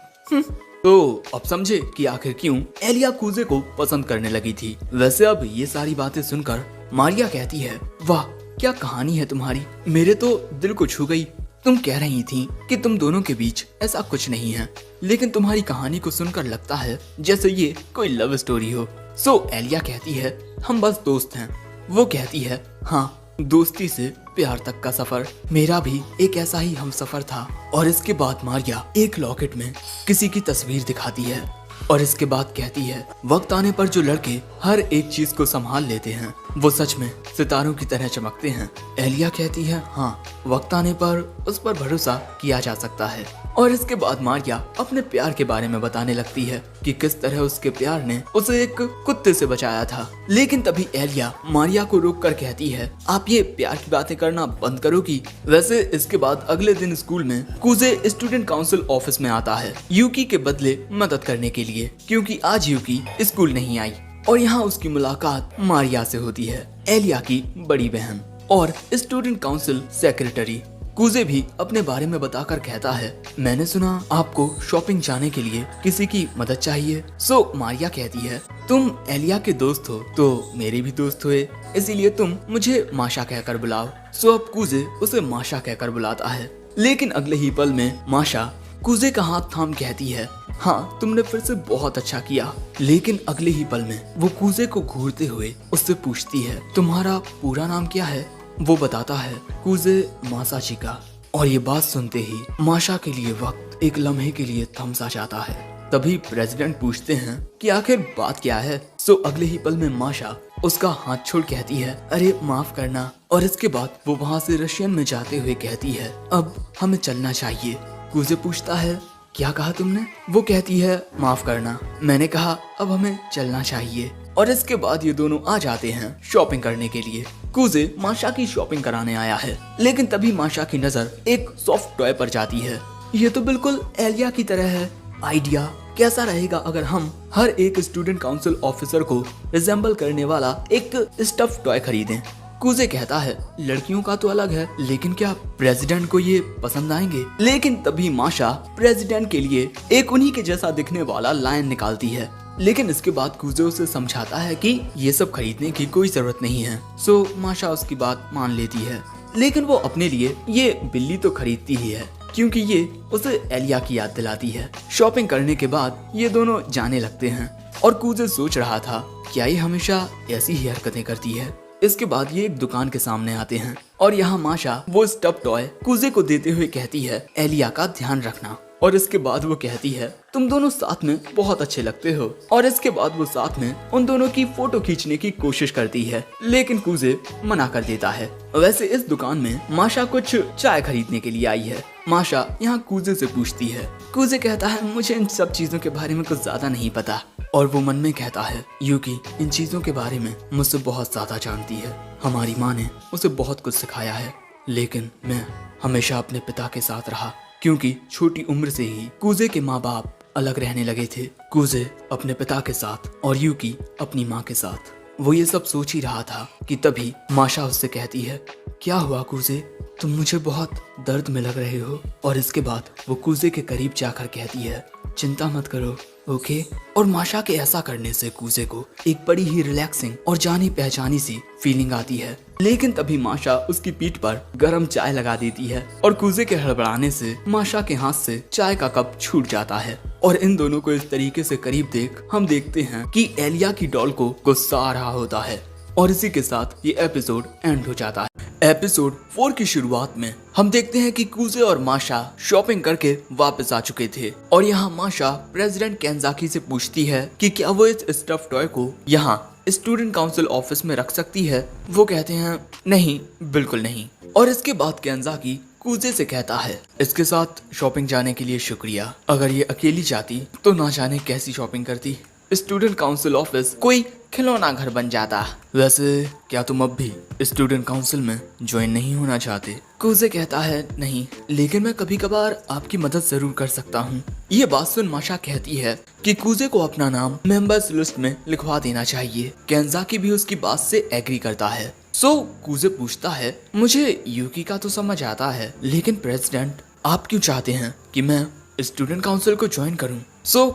तो अब समझे कि आखिर क्यों एलिया कूजे को पसंद करने लगी थी। वैसे अब ये सारी बातें सुनकर मारिया कहती है, वाह क्या कहानी है तुम्हारी, मेरे तो दिल को छू गई। तुम कह रही थी कि तुम दोनों के बीच ऐसा कुछ नहीं है, लेकिन तुम्हारी कहानी को सुनकर लगता है जैसे ये कोई लव स्टोरी हो। सो एलिया कहती है, हम बस दोस्त हैं। वो कहती है, हाँ, दोस्ती से प्यार तक का सफर, मेरा भी एक ऐसा ही हम सफर था। और इसके बाद मारिया एक लॉकेट में किसी की तस्वीर दिखाती है और इसके बाद कहती है, वक्त आने पर जो लड़के हर एक चीज को संभाल लेते हैं वो सच में सितारों की तरह चमकते हैं। एलिया कहती है, हाँ, वक्त आने पर उस पर भरोसा किया जा सकता है। और इसके बाद मारिया अपने प्यार के बारे में बताने लगती है कि किस तरह उसके प्यार ने उसे एक कुत्ते से बचाया था। लेकिन तभी एलिया मारिया को रोक कर कहती है, आप ये प्यार की बातें करना बंद करोगी? वैसे इसके बाद अगले दिन स्कूल में कूजे स्टूडेंट काउंसिल ऑफिस में आता है यूकी के बदले मदद करने के लिए, क्योंकि आज यूकी स्कूल नहीं आई। और यहाँ उसकी मुलाकात मारिया से होती है, एलिया की बड़ी बहन और स्टूडेंट काउंसिल सेक्रेटरी। कूजे भी अपने बारे में बताकर कहता है, मैंने सुना आपको शॉपिंग जाने के लिए किसी की मदद चाहिए। सो मारिया कहती है, तुम एलिया के दोस्त हो तो मेरे भी दोस्त हुए, इसीलिए तुम मुझे माशा कहकर बुलाओ। सो अब कूजे उसे माशा कहकर बुलाता है। लेकिन अगले ही पल में माशा कूजे का हाथ थाम कहती है, हाँ, तुमने फिर से बहुत अच्छा किया। लेकिन अगले ही पल में वो कूजे को घूरते हुए उससे पूछती है, तुम्हारा पूरा नाम क्या है? वो बताता है, कूजे मासाचिका। और ये बात सुनते ही माशा के लिए वक्त एक लम्हे के लिए थम सा जाता है। तभी प्रेसिडेंट पूछते हैं कि आखिर बात क्या है। सो अगले ही पल में माशा उसका हाथ छोड़ कहती है, अरे माफ करना। और इसके बाद वो वहाँ से रशियन में जाते हुए कहती है, अब हमें चलना चाहिए। कूजे पूछता है, क्या कहा तुमने? वो कहती है, माफ करना, मैंने कहा अब हमें चलना चाहिए। और इसके बाद ये दोनों आ जाते हैं शॉपिंग करने के लिए। कूजे माशा की शॉपिंग कराने आया है, लेकिन तभी माशा की नजर एक सॉफ्ट टॉय पर जाती है। ये तो बिल्कुल एलिया की तरह है। आइडिया कैसा रहेगा अगर हम हर एक स्टूडेंट काउंसिल ऑफिसर को रिजेंबल करने वाला एक स्टफ टॉय खरीदें? कूजे कहता है, लड़कियों का तो अलग है, लेकिन क्या प्रेसिडेंट को ये पसंद आएंगे? लेकिन तभी माशा प्रेसिडेंट के लिए एक उन्हीं के जैसा दिखने वाला लायन निकालती है। लेकिन इसके बाद कूजे उसे समझाता है कि ये सब खरीदने की कोई जरूरत नहीं है। सो माशा उसकी बात मान लेती है। लेकिन वो अपने लिए ये बिल्ली तो खरीदती ही है, क्योंकि ये उसे एलिया की याद दिलाती है। शॉपिंग करने के बाद ये दोनों जाने लगते हैं और कूजे सोच रहा था, क्या ये हमेशा ऐसी ही हरकतें करती है? इसके बाद ये एक दुकान के सामने आते हैं और यहाँ माशा वो स्टफ टॉय कूजे को देते हुए कहती है, एलिया का ध्यान रखना। और इसके बाद वो कहती है, तुम दोनों साथ में बहुत अच्छे लगते हो। और इसके बाद वो साथ में उन दोनों की फोटो खींचने की कोशिश करती है, लेकिन कूजे मना कर देता है। वैसे इस दुकान में माशा कुछ चाय खरीदने के लिए आई है। माशा यहाँ कूजे से पूछती है। कूजे कहता है, मुझे इन सब चीजों के बारे में कुछ ज्यादा नहीं पता। और वो मन में कहता है, यूकी इन चीजों के बारे में मुझसे बहुत ज्यादा जानती है। हमारी माँ ने उसे बहुत कुछ सिखाया है, लेकिन मैं हमेशा अपने पिता के साथ रहा, क्योंकि छोटी उम्र से ही कूजे के माँ बाप अलग रहने लगे थे। कूजे अपने पिता के साथ और यूकी अपनी माँ के साथ। वो ये सब सोच ही रहा था कि तभी माशा उससे कहती है, क्या हुआ कूजे, तुम मुझे बहुत दर्द में लग रहे हो। और इसके बाद वो कूजे के करीब जाकर कहती है, चिंता मत करो, ओके। और माशा के ऐसा करने से कूजे को एक बड़ी ही रिलैक्सिंग और जानी पहचानी सी फीलिंग आती है। लेकिन तभी माशा उसकी पीठ पर गरम चाय लगा देती है और कूजे के हड़बड़ाने से माशा के हाथ से चाय का कप छूट जाता है। और इन दोनों को इस तरीके से करीब देख हम देखते हैं कि एलिया की डॉल को गुस्सा आ रहा होता है। और इसी के साथ ये एपिसोड एंड हो जाता है। एपिसोड 4 की शुरुआत में हम देखते हैं कि कूजे और माशा शॉपिंग करके वापस आ चुके थे। और यहाँ माशा प्रेसिडेंट केंजाकी से पूछती है कि क्या वो इस स्टफ टॉय को यहाँ स्टूडेंट काउंसिल ऑफिस में रख सकती है। वो कहते हैं, नहीं, बिल्कुल नहीं। और इसके बाद केंजाकी कूजे से कहता है, इसके साथ शॉपिंग जाने के लिए शुक्रिया। अगर ये अकेली जाती तो ना जाने कैसी शॉपिंग करती। स्टूडेंट काउंसिल ऑफिस कोई खिलौना घर बन जाता। वैसे क्या तुम अब भी स्टूडेंट काउंसिल में ज्वाइन नहीं होना चाहते? कूजे कहता है, नहीं, लेकिन मैं कभी कभार आपकी मदद जरूर कर सकता हूँ। ये बात सुन माशा कहती है कि कूजे को अपना नाम मेंबर्स लिस्ट में लिखवा देना चाहिए। केंजाकी भी उसकी बात से एग्री करता है। कूजे पूछता है, मुझे यूकी का तो समझ आता है, लेकिन प्रेसिडेंट आप क्यों चाहते हैं कि मैं स्टूडेंट काउंसिल को ज्वाइन करूं?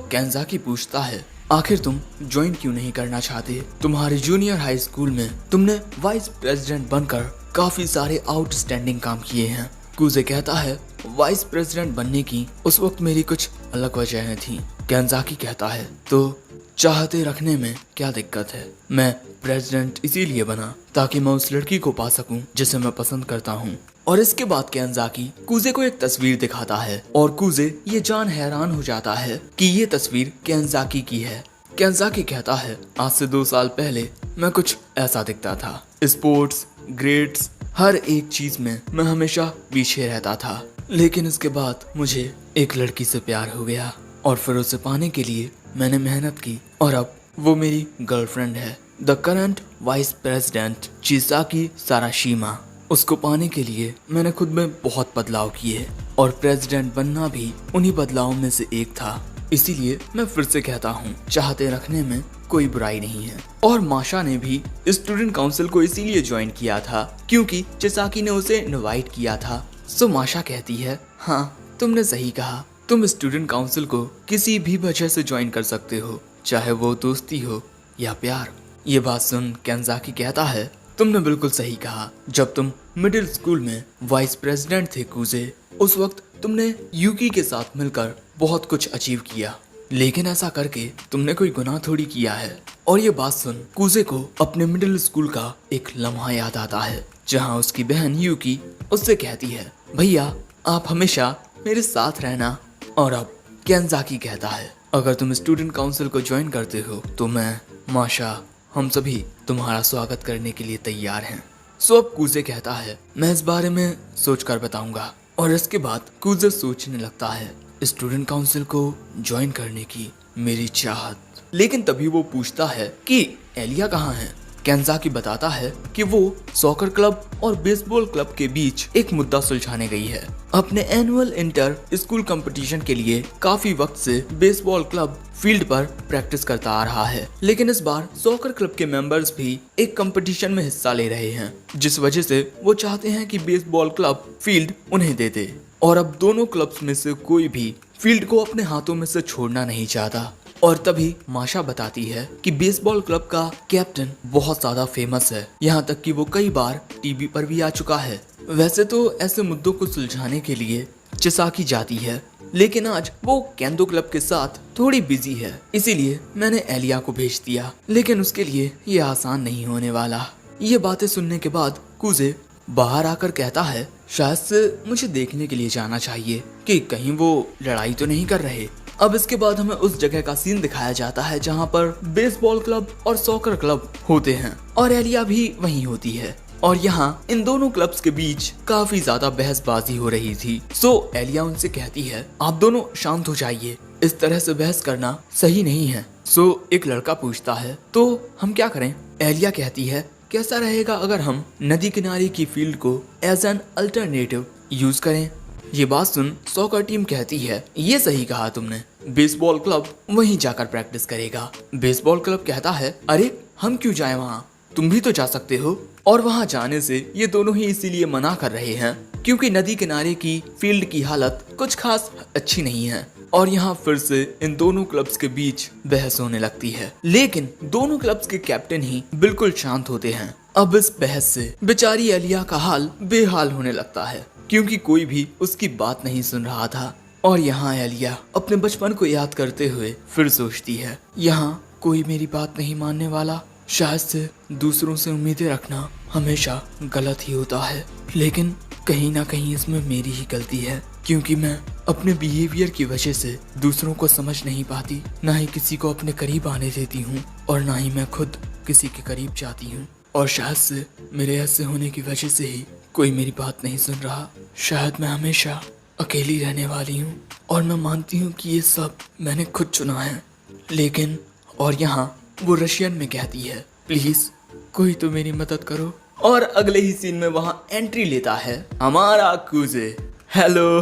केंजाकी पूछता है, आखिर तुम ज्वाइन क्यों नहीं करना चाहते? तुम्हारे जूनियर हाई स्कूल में तुमने वाइस प्रेसिडेंट बनकर काफी सारे आउटस्टैंडिंग काम किए हैं। कूजे कहता है, वाइस प्रेसिडेंट बनने की उस वक्त मेरी कुछ अलग वजहें थी। केंजाकी कहता है, तो चाहते रखने में क्या दिक्कत है? मैं प्रेसिडेंट इसीलिए बना ताकि मैं उस लड़की को पा सकूं जिसे मैं पसंद करता हूं। और इसके बाद केंजाकी कूजे को एक तस्वीर दिखाता है और कूजे ये जान हैरान हो जाता है कि ये तस्वीर केंजाकी की है। केंजाकी कहता है, आज से 2 साल पहले मैं कुछ ऐसा दिखता था। स्पोर्ट्स, ग्रेड्स, हर एक चीज में मैं हमेशा पीछे रहता था, लेकिन इसके बाद मुझे एक लड़की से प्यार हो गया और फिर उसे पाने के लिए मैंने मेहनत की और अब वो मेरी गर्लफ्रेंड है। The current vice president Chisaki Sarashina. उसको पाने के लिए मैंने खुद में बहुत बदलाव किए और प्रेसिडेंट बनना भी उन्हीं बदलावों में से एक था। इसीलिए मैं फिर से कहता हूँ, चाहते रखने में कोई बुराई नहीं है। और माशा ने भी स्टूडेंट काउंसिल को इसीलिए ज्वाइन किया था क्योंकि चिसाकी ने उसे इनवाइट किया था। माशा कहती है, हाँ तुमने सही कहा, तुम स्टूडेंट काउंसिल को किसी भी वजह से ज्वाइन कर सकते हो, चाहे वो दोस्ती हो या प्यार। ये बात सुन केंजाकी कहता है, तुमने बिल्कुल सही कहा। जब तुम मिडिल स्कूल में वाइस प्रेसिडेंट थे कूजे, उस वक्त तुमने यूकी के साथ मिलकर बहुत कुछ अचीव किया, लेकिन ऐसा करके तुमने कोई गुनाह थोड़ी किया है। और ये बात सुन कूजे को अपने मिडिल स्कूल का एक लम्हा याद आता है जहाँ उसकी बहन यूकी उससे कहती है, भैया आप हमेशा मेरे साथ रहना। और अब केंजाकी कहता है, अगर तुम स्टूडेंट काउंसिल को ज्वाइन करते हो तो मैं, माशा, हम सभी तुम्हारा स्वागत करने के लिए तैयार हैं। अब कूजे कहता है, मैं इस बारे में सोचकर बताऊंगा। और इसके बाद कूजे सोचने लगता है स्टूडेंट काउंसिल को ज्वाइन करने की मेरी चाहत। लेकिन तभी वो पूछता है कि एलिया कहाँ है? केंजाकी बताता है कि वो सॉकर क्लब और बेसबॉल क्लब के बीच एक मुद्दा सुलझाने गई है। अपने एनुअल इंटर स्कूल कंपटीशन के लिए काफी वक्त से बेसबॉल क्लब फील्ड पर प्रैक्टिस करता आ रहा है, लेकिन इस बार सॉकर क्लब के मेंबर्स भी एक कंपटीशन में हिस्सा ले रहे हैं, जिस वजह से वो चाहते हैं कि बेसबॉल क्लब फील्ड उन्हें दे दे। और अब दोनों क्लब्स में से कोई भी फील्ड को अपने हाथों में से छोड़ना नहीं चाहता। और तभी माशा बताती है कि बेसबॉल क्लब का कैप्टन बहुत ज्यादा फेमस है, यहाँ तक कि वो कई बार टीवी पर भी आ चुका है। वैसे तो ऐसे मुद्दों को सुलझाने के लिए चिसाकी जाती है, लेकिन आज वो केंदो क्लब के साथ थोड़ी बिजी है, इसीलिए मैंने एलिया को भेज दिया, लेकिन उसके लिए ये आसान नहीं होने वाला। ये बातें सुनने के बाद कूजे बाहर आकर कहता है, शायद से मुझे देखने के लिए जाना चाहिए कि कहीं वो लड़ाई तो नहीं कर रहे। अब इसके बाद हमें उस जगह का सीन दिखाया जाता है जहाँ पर बेसबॉल क्लब और सॉकर क्लब होते हैं और एलिया भी वहीं होती है। और यहाँ इन दोनों क्लब्स के बीच काफी ज्यादा बहसबाजी हो रही थी। एलिया उनसे कहती है, आप दोनों शांत हो जाइए, इस तरह से बहस करना सही नहीं है। एक लड़का पूछता है, तो हम क्या करें? एलिया कहती है, कैसा रहेगा अगर हम नदी किनारे की फील्ड को एज एन अल्टरनेटिव यूज करें? ये बात सुन सॉकर टीम कहती है, ये सही कहा तुमने, बेसबॉल क्लब वहीं जाकर प्रैक्टिस करेगा। बेसबॉल क्लब कहता है, अरे हम क्यों जाएं वहाँ, तुम भी तो जा सकते हो। और वहाँ जाने से ये दोनों ही इसीलिए मना कर रहे हैं क्योंकि नदी किनारे की फील्ड की हालत कुछ खास अच्छी नहीं है। और यहाँ फिर से इन दोनों क्लब्स के बीच बहस होने लगती है, लेकिन दोनों क्लब्स के कैप्टन ही बिल्कुल शांत होते हैं। अब इस बहस से बेचारी एलिया का हाल बेहाल होने लगता है क्योंकि कोई भी उसकी बात नहीं सुन रहा था। और यहाँ एलिया अपने बचपन को याद करते हुए फिर सोचती है, यहाँ कोई मेरी बात नहीं मानने वाला। शायद से दूसरों से उम्मीदें रखना हमेशा गलत ही होता है, लेकिन कहीं ना कहीं इसमें मेरी ही गलती है क्योंकि मैं अपने बिहेवियर की वजह से दूसरों को समझ नहीं पाती, ना ही किसी को अपने करीब आने देती हूँ और ना ही मैं खुद किसी के करीब जाती हूँ। और शायद से मेरे ऐसे होने की वजह से ही कोई मेरी बात नहीं सुन रहा। शायद मैं हमेशा अकेली रहने वाली हूँ और मैं मानती हूँ कि ये सब मैंने खुद चुना है। लेकिन और यहाँ वो रशियन में कहती है, प्लीज कोई तो मेरी मदद करो। और अगले ही सीन में वहाँ एंट्री लेता है हमारा कूजे। हेलो,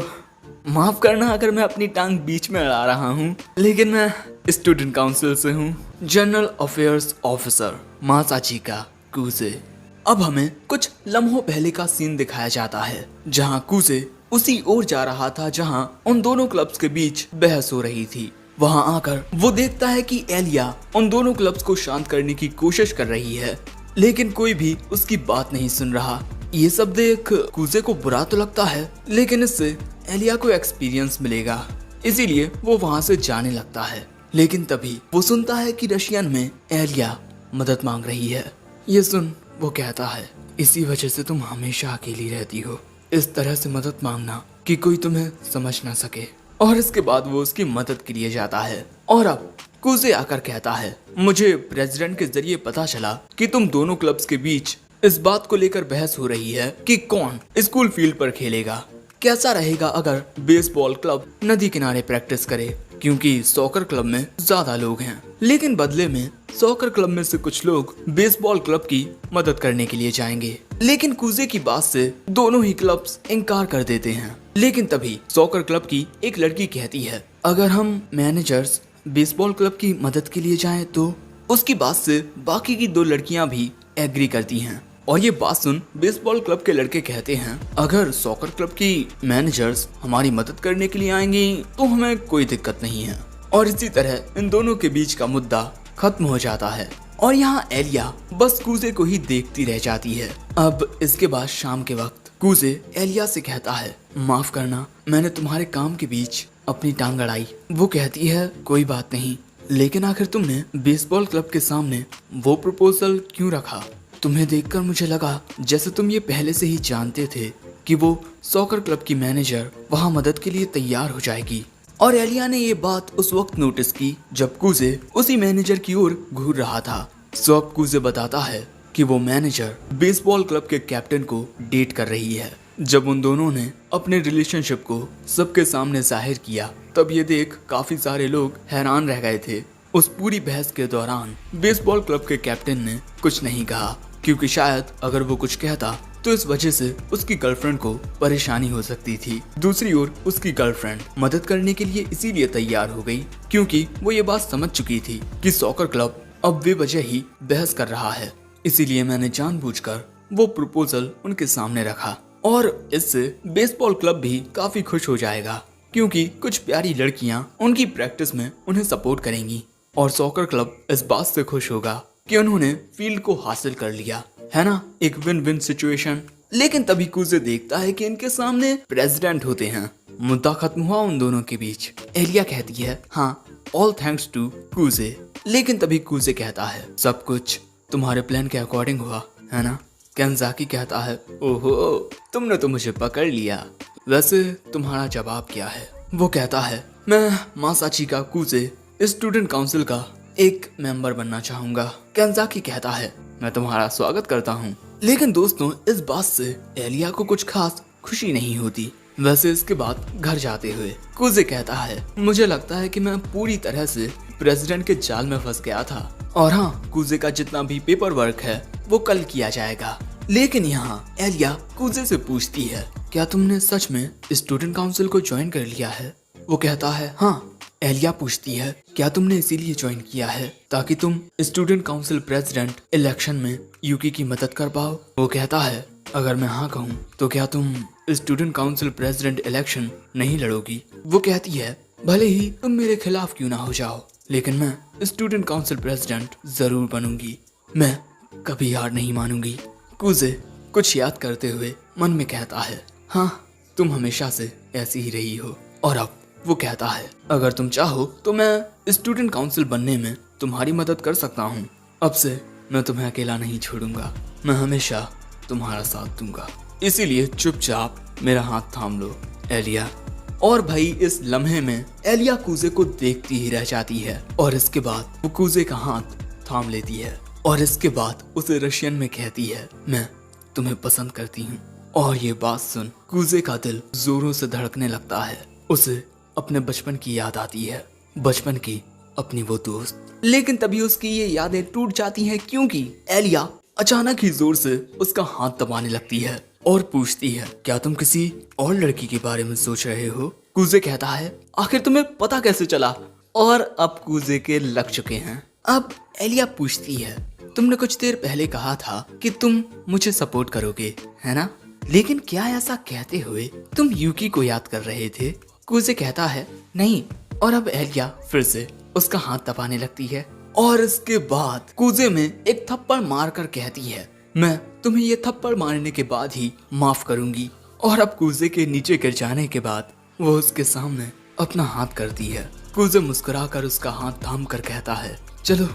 माफ करना अगर मैं अपनी टांग बीच में अड़ा रहा हूँ, लेकिन मैं स्टूडेंट काउंसिल से हूँ, जनरल अफेयर्स ऑफिसर मासाचिका कूजे। अब हमें कुछ लम्हों पहले का सीन दिखाया जाता है जहाँ कूजे उसी ओर जा रहा था जहाँ उन दोनों क्लब्स के बीच बहस हो रही थी। वहाँ आकर वो देखता है कि एलिया उन दोनों क्लब्स को शांत करने की कोशिश कर रही है, लेकिन कोई भी उसकी बात नहीं सुन रहा। ये सब देख कूजे को बुरा तो लगता है, लेकिन इससे एलिया को एक्सपीरियंस मिलेगा, इसीलिए वो वहाँ से जाने लगता है। लेकिन तभी वो सुनता है कि रशियन में एलिया मदद मांग रही है। ये सुन वो कहता है, इसी वजह से तुम हमेशा अकेली रहती हो, इस तरह से मदद मांगना कि कोई तुम्हें समझ ना सके। और इसके बाद वो उसकी मदद के लिए जाता है। और अब कूजे आकर कहता है, मुझे प्रेसिडेंट के जरिए पता चला कि तुम दोनों क्लब्स के बीच इस बात को लेकर बहस हो रही है कि कौन स्कूल फील्ड पर खेलेगा। कैसा रहेगा अगर बेसबॉल क्लब नदी किनारे प्रैक्टिस करे, क्योंकि सॉकर क्लब में ज्यादा लोग हैं। लेकिन बदले में सॉकर क्लब में से कुछ लोग बेसबॉल क्लब की मदद करने के लिए जाएंगे। लेकिन कूजे की बात से दोनों ही क्लब्स इनकार कर देते हैं। लेकिन तभी सॉकर क्लब की एक लड़की कहती है, अगर हम मैनेजर्स बेसबॉल क्लब की मदद के लिए जाएं तो उसकी बात से बाकी की दो लड़कियां भी एग्री करती हैं। और ये बात सुन बेसबॉल क्लब के लड़के कहते हैं, अगर सॉकर क्लब की मैनेजर्स हमारी मदद करने के लिए आएंगी तो हमें कोई दिक्कत नहीं है। और इसी तरह इन दोनों के बीच का मुद्दा खत्म हो जाता है। और यहाँ एलिया बस कूजे को ही देखती रह जाती है। अब इसके बाद शाम के वक्त कूजे एलिया से कहता है, माफ करना मैंने तुम्हारे काम के बीच अपनी टांग अड़ाई। वो कहती है, कोई बात नहीं, लेकिन आखिर तुमने बेसबॉल क्लब के सामने वो प्रपोजल क्यों रखा? तुम्हें देखकर मुझे लगा जैसे तुम ये पहले से ही जानते थे कि वो सॉकर क्लब की मैनेजर वहाँ मदद के लिए तैयार हो जाएगी। और एलिया ने ये बात उस वक्त नोटिस की जब कूजे उसी मैनेजर की ओर घूर रहा था। सो अब कूजे बताता है कि वो मैनेजर बेसबॉल क्लब के कैप्टन को डेट कर रही है। जब उन दोनों ने अपने रिलेशनशिप को सबके सामने जाहिर किया, तब ये देख काफी सारे लोग हैरान रह गए थे। उस पूरी बहस के दौरान बेसबॉल क्लब के कैप्टन ने कुछ नहीं कहा, क्योंकि शायद अगर वो कुछ कहता तो इस वजह से उसकी गर्लफ्रेंड को परेशानी हो सकती थी। दूसरी ओर उसकी गर्लफ्रेंड मदद करने के लिए इसीलिए तैयार हो गई क्योंकि वो ये बात समझ चुकी थी कि सॉकर क्लब अब बेवजह ही बहस कर रहा है। इसीलिए मैंने जानबूझकर वो प्रपोजल उनके सामने रखा। और इससे बेसबॉल क्लब भी काफी खुश हो जाएगा क्योंकि कुछ प्यारी लड़कियां उनकी प्रैक्टिस में उन्हें सपोर्ट करेंगी। और सॉकर क्लब इस बात से खुश होगा कि उन्होंने फील्ड को हासिल कर लिया, है ना, एक विन विन सिचुएशन। लेकिन तभी कूजे देखता है कि इनके सामने प्रेसिडेंट होते हैं। मुद्दा खत्म हुआ उन दोनों के बीच। एलिया कहती है, हाँ, ऑल थैंक्स टू कूजे। लेकिन तभी कूजे कहता है, सब कुछ तुम्हारे प्लान के अकॉर्डिंग हुआ, है ना? केंजाकी कहता है, ओहो, तुमने तो मुझे पकड़ लिया। वैसे तुम्हारा जवाब क्या है? वो कहता है, मैं मासाचिका कूजे स्टूडेंट काउंसिल का एक मेंबर बनना चाहूंगा। केंजाकी कहता है, मैं तुम्हारा स्वागत करता हूँ। लेकिन दोस्तों, इस बात से एलिया को कुछ खास खुशी नहीं होती। वैसे इसके बाद घर जाते हुए कूजे कहता है, मुझे लगता है कि मैं पूरी तरह से प्रेसिडेंट के जाल में फंस गया था। और हाँ, कूजे का जितना भी पेपर वर्क है वो कल किया जाएगा। लेकिन यहाँ एलिया कूजे से पूछती है, क्या तुमने सच में स्टूडेंट काउंसिल को ज्वाइन कर लिया है? वो कहता है, हाँ। एलिया पूछती है, क्या तुमने इसीलिए ज्वाइन किया है ताकि तुम स्टूडेंट काउंसिल प्रेसिडेंट इलेक्शन में यूकी की मदद कर पाओ? वो कहता है, अगर मैं हाँ कहूँ तो क्या तुम स्टूडेंट काउंसिल प्रेसिडेंट इलेक्शन नहीं लड़ोगी? वो कहती है, भले ही तुम मेरे खिलाफ क्यों ना हो जाओ, लेकिन मैं स्टूडेंट काउंसिल प्रेसिडेंट जरूर बनूंगी। मैं कभी हार नहीं मानूंगी। कूजे कुछ याद करते हुए मन में कहता है, हाँ, तुम हमेशा से ऐसी ही रही हो। और अब वो कहता है, अगर तुम चाहो तो मैं स्टूडेंट काउंसिल बनने में तुम्हारी मदद कर सकता हूँ। अब से मैं तुम्हें अकेला नहीं छोड़ूंगा, मैं हमेशा तुम्हारा साथ दूंगा। इसीलिए चुपचाप मेरा हाथ थाम लो, एलिया। और भाई इस लम्हे में एलिया कूजे को देखती ही रह जाती है। और इसके बाद वो कूजे का हाथ थाम लेती है और इसके बाद उसे रशियन में कहती है, मैं तुम्हें पसंद करती हूँ। और ये बात सुन कूजे का दिल जोरों से धड़कने लगता है। उसे अपने बचपन की याद आती है, बचपन की अपनी वो दोस्त। लेकिन तभी उसकी ये यादें टूट जाती हैं क्योंकि एलिया अचानक ही जोर से उसका हाथ दबाने लगती है और पूछती है, क्या तुम किसी और लड़की के बारे में सोच रहे हो? कूजे कहता है, आखिर तुम्हें पता कैसे चला? और अब कूजे के लग चुके हैं। अब एलिया पूछती है, तुमने कुछ देर पहले कहा था कि तुम मुझे सपोर्ट करोगे, है ना? लेकिन क्या ऐसा कहते हुए तुम यूकी को याद कर रहे थे? कूजे कहता है, नहीं। और अब एलिया फिर से उसका हाथ दबाने लगती है और इसके बाद कूजे में एक थप्पड़ मारकर कहती है, मैं तुम्हें ये थप्पड़ मारने के बाद ही माफ करूंगी। और अब कूजे के नीचे गिर जाने के बाद वो उसके सामने अपना हाथ करती है। कूजे मुस्कुराकर उसका हाथ थाम कर कहता है, चलो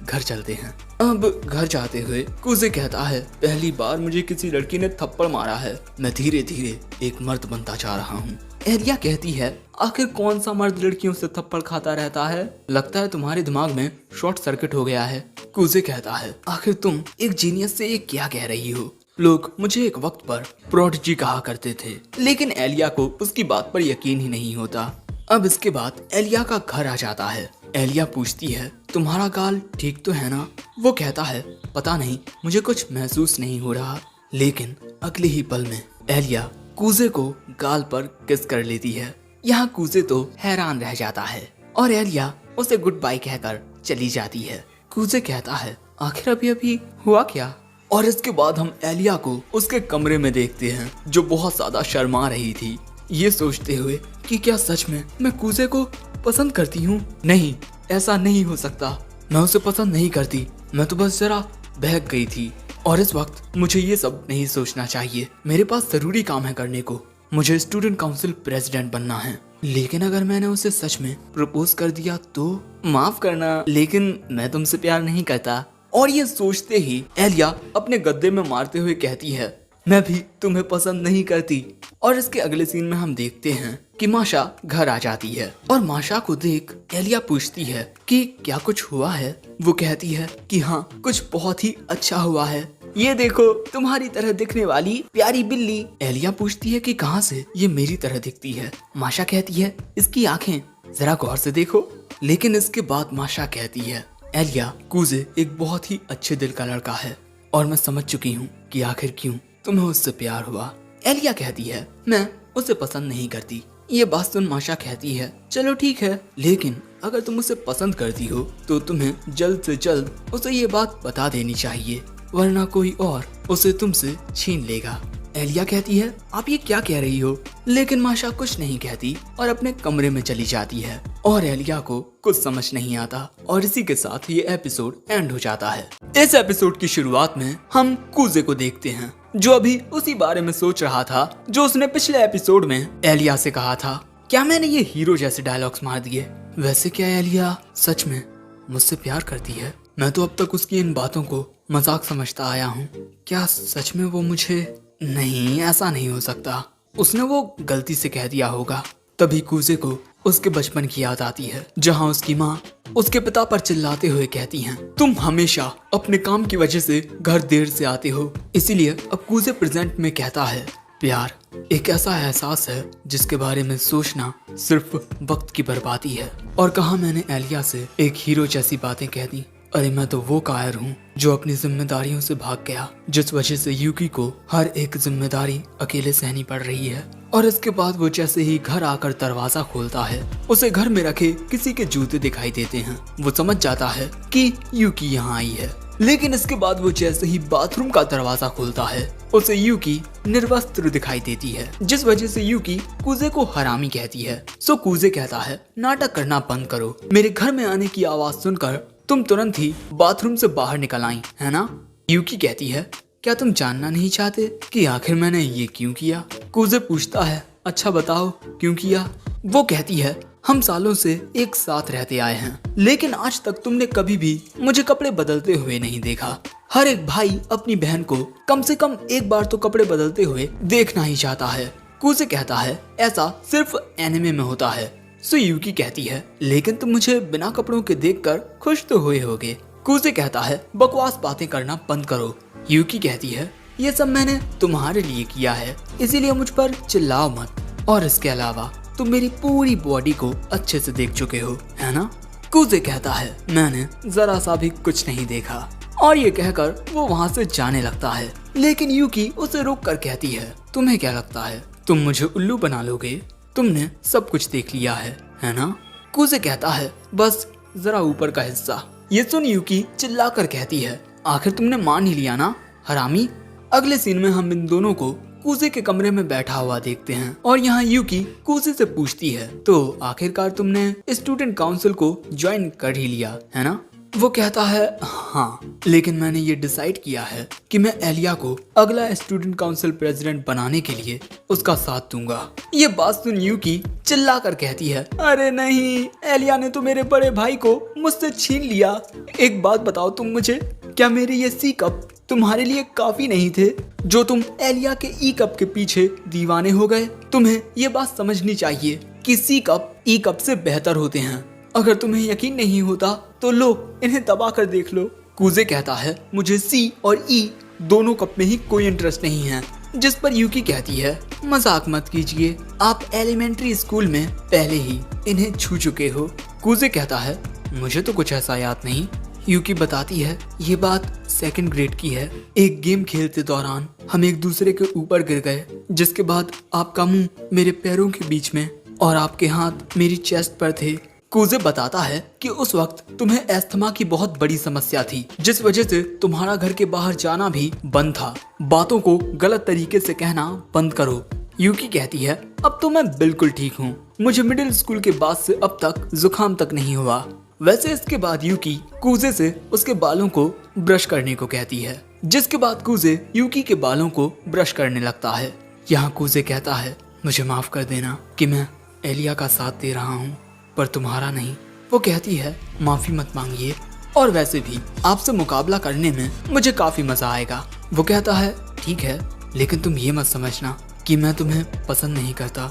घर चलते हैं। अब घर जाते हुए कूजे कहता है, पहली बार मुझे किसी लड़की ने थप्पड़ मारा है, मैं धीरे धीरे एक मर्द बनता जा रहा हूँ। एलिया कहती है, आखिर कौन सा मर्द लड़कियों से थप्पड़ खाता रहता है? लगता है तुम्हारे दिमाग में शॉर्ट सर्किट हो गया है। कूजे कहता है, आखिर तुम एक जीनियस से ये क्या कह रही हो? लोग मुझे एक वक्त पर प्रोडिजी कहा करते थे, लेकिन एलिया को उसकी बात पर यकीन ही नहीं होता। अब इसके बाद एलिया का घर आ जाता है। एलिया पूछती है, तुम्हारा गाल ठीक तो है ना? वो कहता है, पता नहीं, मुझे कुछ महसूस नहीं हो रहा। लेकिन अगले ही पल में एलिया कूजे को गाल पर किस कर लेती है। यहाँ कूजे तो हैरान रह जाता है और एलिया उसे गुड बाय कहकर चली जाती है। कूजे कहता है, आखिर अभी अभी हुआ क्या? और इसके बाद हम एलिया को उसके कमरे में देखते हैं जो बहुत ज्यादा शर्मा रही थी, ये सोचते हुए कि क्या सच में मैं कूजे को पसंद करती हूँ? नहीं, ऐसा नहीं हो सकता, मैं उसे पसंद नहीं करती, मैं तो बस जरा बहक गई थी और इस वक्त मुझे ये सब नहीं सोचना चाहिए। मेरे पास जरूरी काम है करने को, मुझे स्टूडेंट काउंसिल प्रेसिडेंट बनना है। लेकिन अगर मैंने उसे सच में प्रपोज कर दिया तो? माफ करना, लेकिन मैं तुमसे प्यार नहीं करता। और ये सोचते ही एलिया अपने गद्दे में मारते हुए कहती है, मैं भी तुम्हें पसंद नहीं करती। और इसके अगले सीन में हम देखते हैं कि माशा घर आ जाती है और माशा को देख एलिया पूछती है कि क्या कुछ हुआ है? वो कहती है कि हाँ, कुछ बहुत ही अच्छा हुआ है, ये देखो तुम्हारी तरह दिखने वाली प्यारी बिल्ली। एलिया पूछती है कि कहाँ से ये मेरी तरह दिखती है? माशा कहती है, इसकी आंखें जरा गौर से देखो। लेकिन इसके बाद माशा कहती है, एलिया, कूजे एक बहुत ही अच्छे दिल का लड़का है और मैं समझ चुकी हूँ कि आखिर क्यों तुम्हें उससे प्यार हुआ। एलिया कहती है, मैं उसे पसंद नहीं करती। ये बात सुन माशा कहती है, चलो ठीक है, लेकिन अगर तुम उसे पसंद करती हो तो तुम्हें जल्द से जल्द उसे ये बात बता देनी चाहिए, वरना कोई और उसे तुमसे छीन लेगा। एलिया कहती है, आप ये क्या कह रही हो? लेकिन माशा कुछ नहीं कहती और अपने कमरे में चली जाती है और एलिया को कुछ समझ नहीं आता और इसी के साथ ये एपिसोड एंड हो जाता है। इस एपिसोड की शुरुआत में हम कूजे को देखते हैं जो अभी उसी बारे में सोच रहा था जो उसने पिछले एपिसोड में एलिया से कहा था। क्या मैंने ये हीरो जैसे डायलॉग्स मार दिए? वैसे क्या एलिया सच में मुझसे प्यार करती है? मैं तो अब तक उसकी इन बातों को मजाक समझता आया हूँ। क्या सच में वो मुझे? नहीं, ऐसा नहीं हो सकता, उसने वो गलती से कह दिया होगा। तभी कूजे को उसके बचपन की याद आती है जहाँ उसकी माँ उसके पिता पर चिल्लाते हुए कहती हैं, तुम हमेशा अपने काम की वजह से घर देर से आते हो। इसीलिए अब कूजे प्रेजेंट में कहता है, प्यार एक ऐसा एहसास है जिसके बारे में सोचना सिर्फ वक्त की बर्बादी है। और कहा मैंने एलिया से एक हीरो जैसी बातें कह दी। अरे मैं तो वो कायर हूँ जो अपनी जिम्मेदारियों से भाग गया, जिस वजह से यूकी को हर एक जिम्मेदारी अकेले सहनी पड़ रही है। और इसके बाद वो जैसे ही घर आकर दरवाजा खोलता है, उसे घर में रखे किसी के जूते दिखाई देते हैं। वो समझ जाता है कि यूकी यहाँ आई है। लेकिन इसके बाद वो जैसे ही बाथरूम का दरवाजा खोलता है, उसे यूकी निर्वस्त्र दिखाई देती है, जिस वजह से यूकी कूजे को हरामी कहती है। सो कूजे कहता है, नाटक करना बंद करो, मेरे घर में आने की आवाज सुनकर तुम तुरंत ही बाथरूम से बाहर निकल आई, है ना? यूकी कहती है, क्या तुम जानना नहीं चाहते कि आखिर मैंने ये क्यों किया? कूजे पूछता है, अच्छा बताओ क्यों किया? वो कहती है, हम सालों से एक साथ रहते आए हैं, लेकिन आज तक तुमने कभी भी मुझे कपड़े बदलते हुए नहीं देखा। हर एक भाई अपनी बहन को कम से कम एक बार तो कपड़े बदलते हुए देखना ही चाहता है। कूजे कहता है, ऐसा सिर्फ एनिमे में होता है। सो यूकी कहती है, लेकिन तुम मुझे बिना कपड़ों के देखकर खुश तो हुए होगे। कूजे कहता है, बकवास बातें करना बंद करो। यूकी कहती है, ये सब मैंने तुम्हारे लिए किया है, इसीलिए मुझ पर चिल्लाओ मत। और इसके अलावा तुम मेरी पूरी बॉडी को अच्छे से देख चुके हो, है ना? कुजे कहता है, मैंने जरा सा भी कुछ नहीं देखा। और ये कहकर वो वहाँ से जाने लगता है। लेकिन यूकी उसे रोक कर कहती है, तुम्हें क्या लगता है तुम मुझे उल्लू बना लोगे? तुमने सब कुछ देख लिया है ना? कुजे कहता है, बस जरा ऊपर का हिस्सा। ये सुन यूकी चिल्ला कर कहती है, आखिर तुमने मान ही लिया ना, हरामी। अगले सीन में हम इन दोनों को कुजे के कमरे में बैठा हुआ देखते हैं और यहाँ यूकी कुजे से पूछती है, तो आखिरकार तुमने स्टूडेंट काउंसिल को ज्वाइन कर ही लिया है ना? वो कहता है, हाँ, लेकिन मैंने ये डिसाइड किया है कि मैं एलिया को अगला स्टूडेंट काउंसिल प्रेसिडेंट बनाने के लिए उसका साथ दूंगा। ये बात सुन यूकी चिल्ला कर कहती है, अरे नहीं, एलिया ने तो मेरे बड़े भाई को मुझसे छीन लिया। एक बात बताओ तुम मुझे, क्या मेरे ये सी कप तुम्हारे लिए काफी नहीं थे जो तुम एलिया के ई कप के पीछे दीवाने हो गए? तुम्हें ये बात समझनी चाहिए कि सी कप ई कप से बेहतर होते हैं। अगर तुम्हें यकीन नहीं होता तो लो, इन्हें दबा कर देख लो। कुजे कहता है, मुझे सी और ई दोनों कप में ही कोई इंटरेस्ट नहीं है। जिस पर यूकी कहती है, मजाक मत कीजिए, आप एलिमेंट्री स्कूल में पहले ही इन्हें छू चुके हो। कुजे कहता है, मुझे तो कुछ ऐसा याद नहीं। यूकी बताती है, ये बात सेकंड ग्रेड की है। एक गेम खेलते दौरान हम एक दूसरे के ऊपर गिर गए, जिसके बाद आपका मुंह मेरे पैरों के बीच में और आपके हाथ मेरी चेस्ट पर थे। कुजे बताता है कि उस वक्त तुम्हें अस्थमा की बहुत बड़ी समस्या थी, जिस वजह से तुम्हारा घर के बाहर जाना भी बंद था। बातों को गलत तरीके से कहना बंद करो। यूकी कहती है, अब तो मैं बिल्कुल ठीक हूँ। मुझे मिडिल स्कूल के बाद से अब तक जुकाम तक नहीं हुआ। वैसे इसके बाद यूकी कुजे से उसके बालों को ब्रश करने को कहती है, जिसके बाद कुजे यूकी के बालों को ब्रश करने लगता है। यहाँ कुजे कहता है, मुझे माफ कर देना कि मैं एलिया का साथ दे रहा हूँ पर तुम्हारा नहीं। वो कहती है, माफी मत मांगिए, और वैसे भी आपसे मुकाबला करने में मुझे काफी मजा आएगा। वो कहता है, ठीक है, लेकिन तुम ये मत समझना कि मैं तुम्हें पसंद नहीं करता।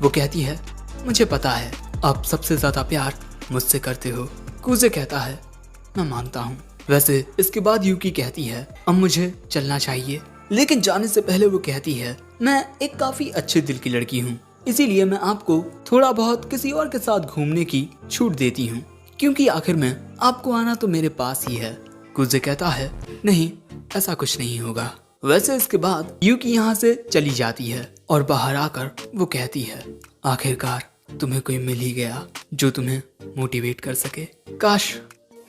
वो कहती है, मुझे पता है आप सबसे ज्यादा प्यार मुझसे करते हो। कुजे कहता है, मैं मानता हूँ। वैसे इसके बाद यूकी कहती है, अब मुझे चलना चाहिए। लेकिन जाने से पहले वो कहती है, मैं एक काफी अच्छे दिल की लड़की हूँ, इसीलिए मैं आपको थोड़ा बहुत किसी और के साथ घूमने की छूट देती हूँ, क्योंकि आखिर में आपको आना तो मेरे पास ही है। कुजे कहता है, नहीं, ऐसा कुछ नहीं होगा। वैसे इसके बाद यूकी यहाँ से चली जाती है और बाहर आकर वो कहती है, आखिरकार तुम्हें कोई मिल ही गया जो तुम्हें मोटिवेट कर सके। काश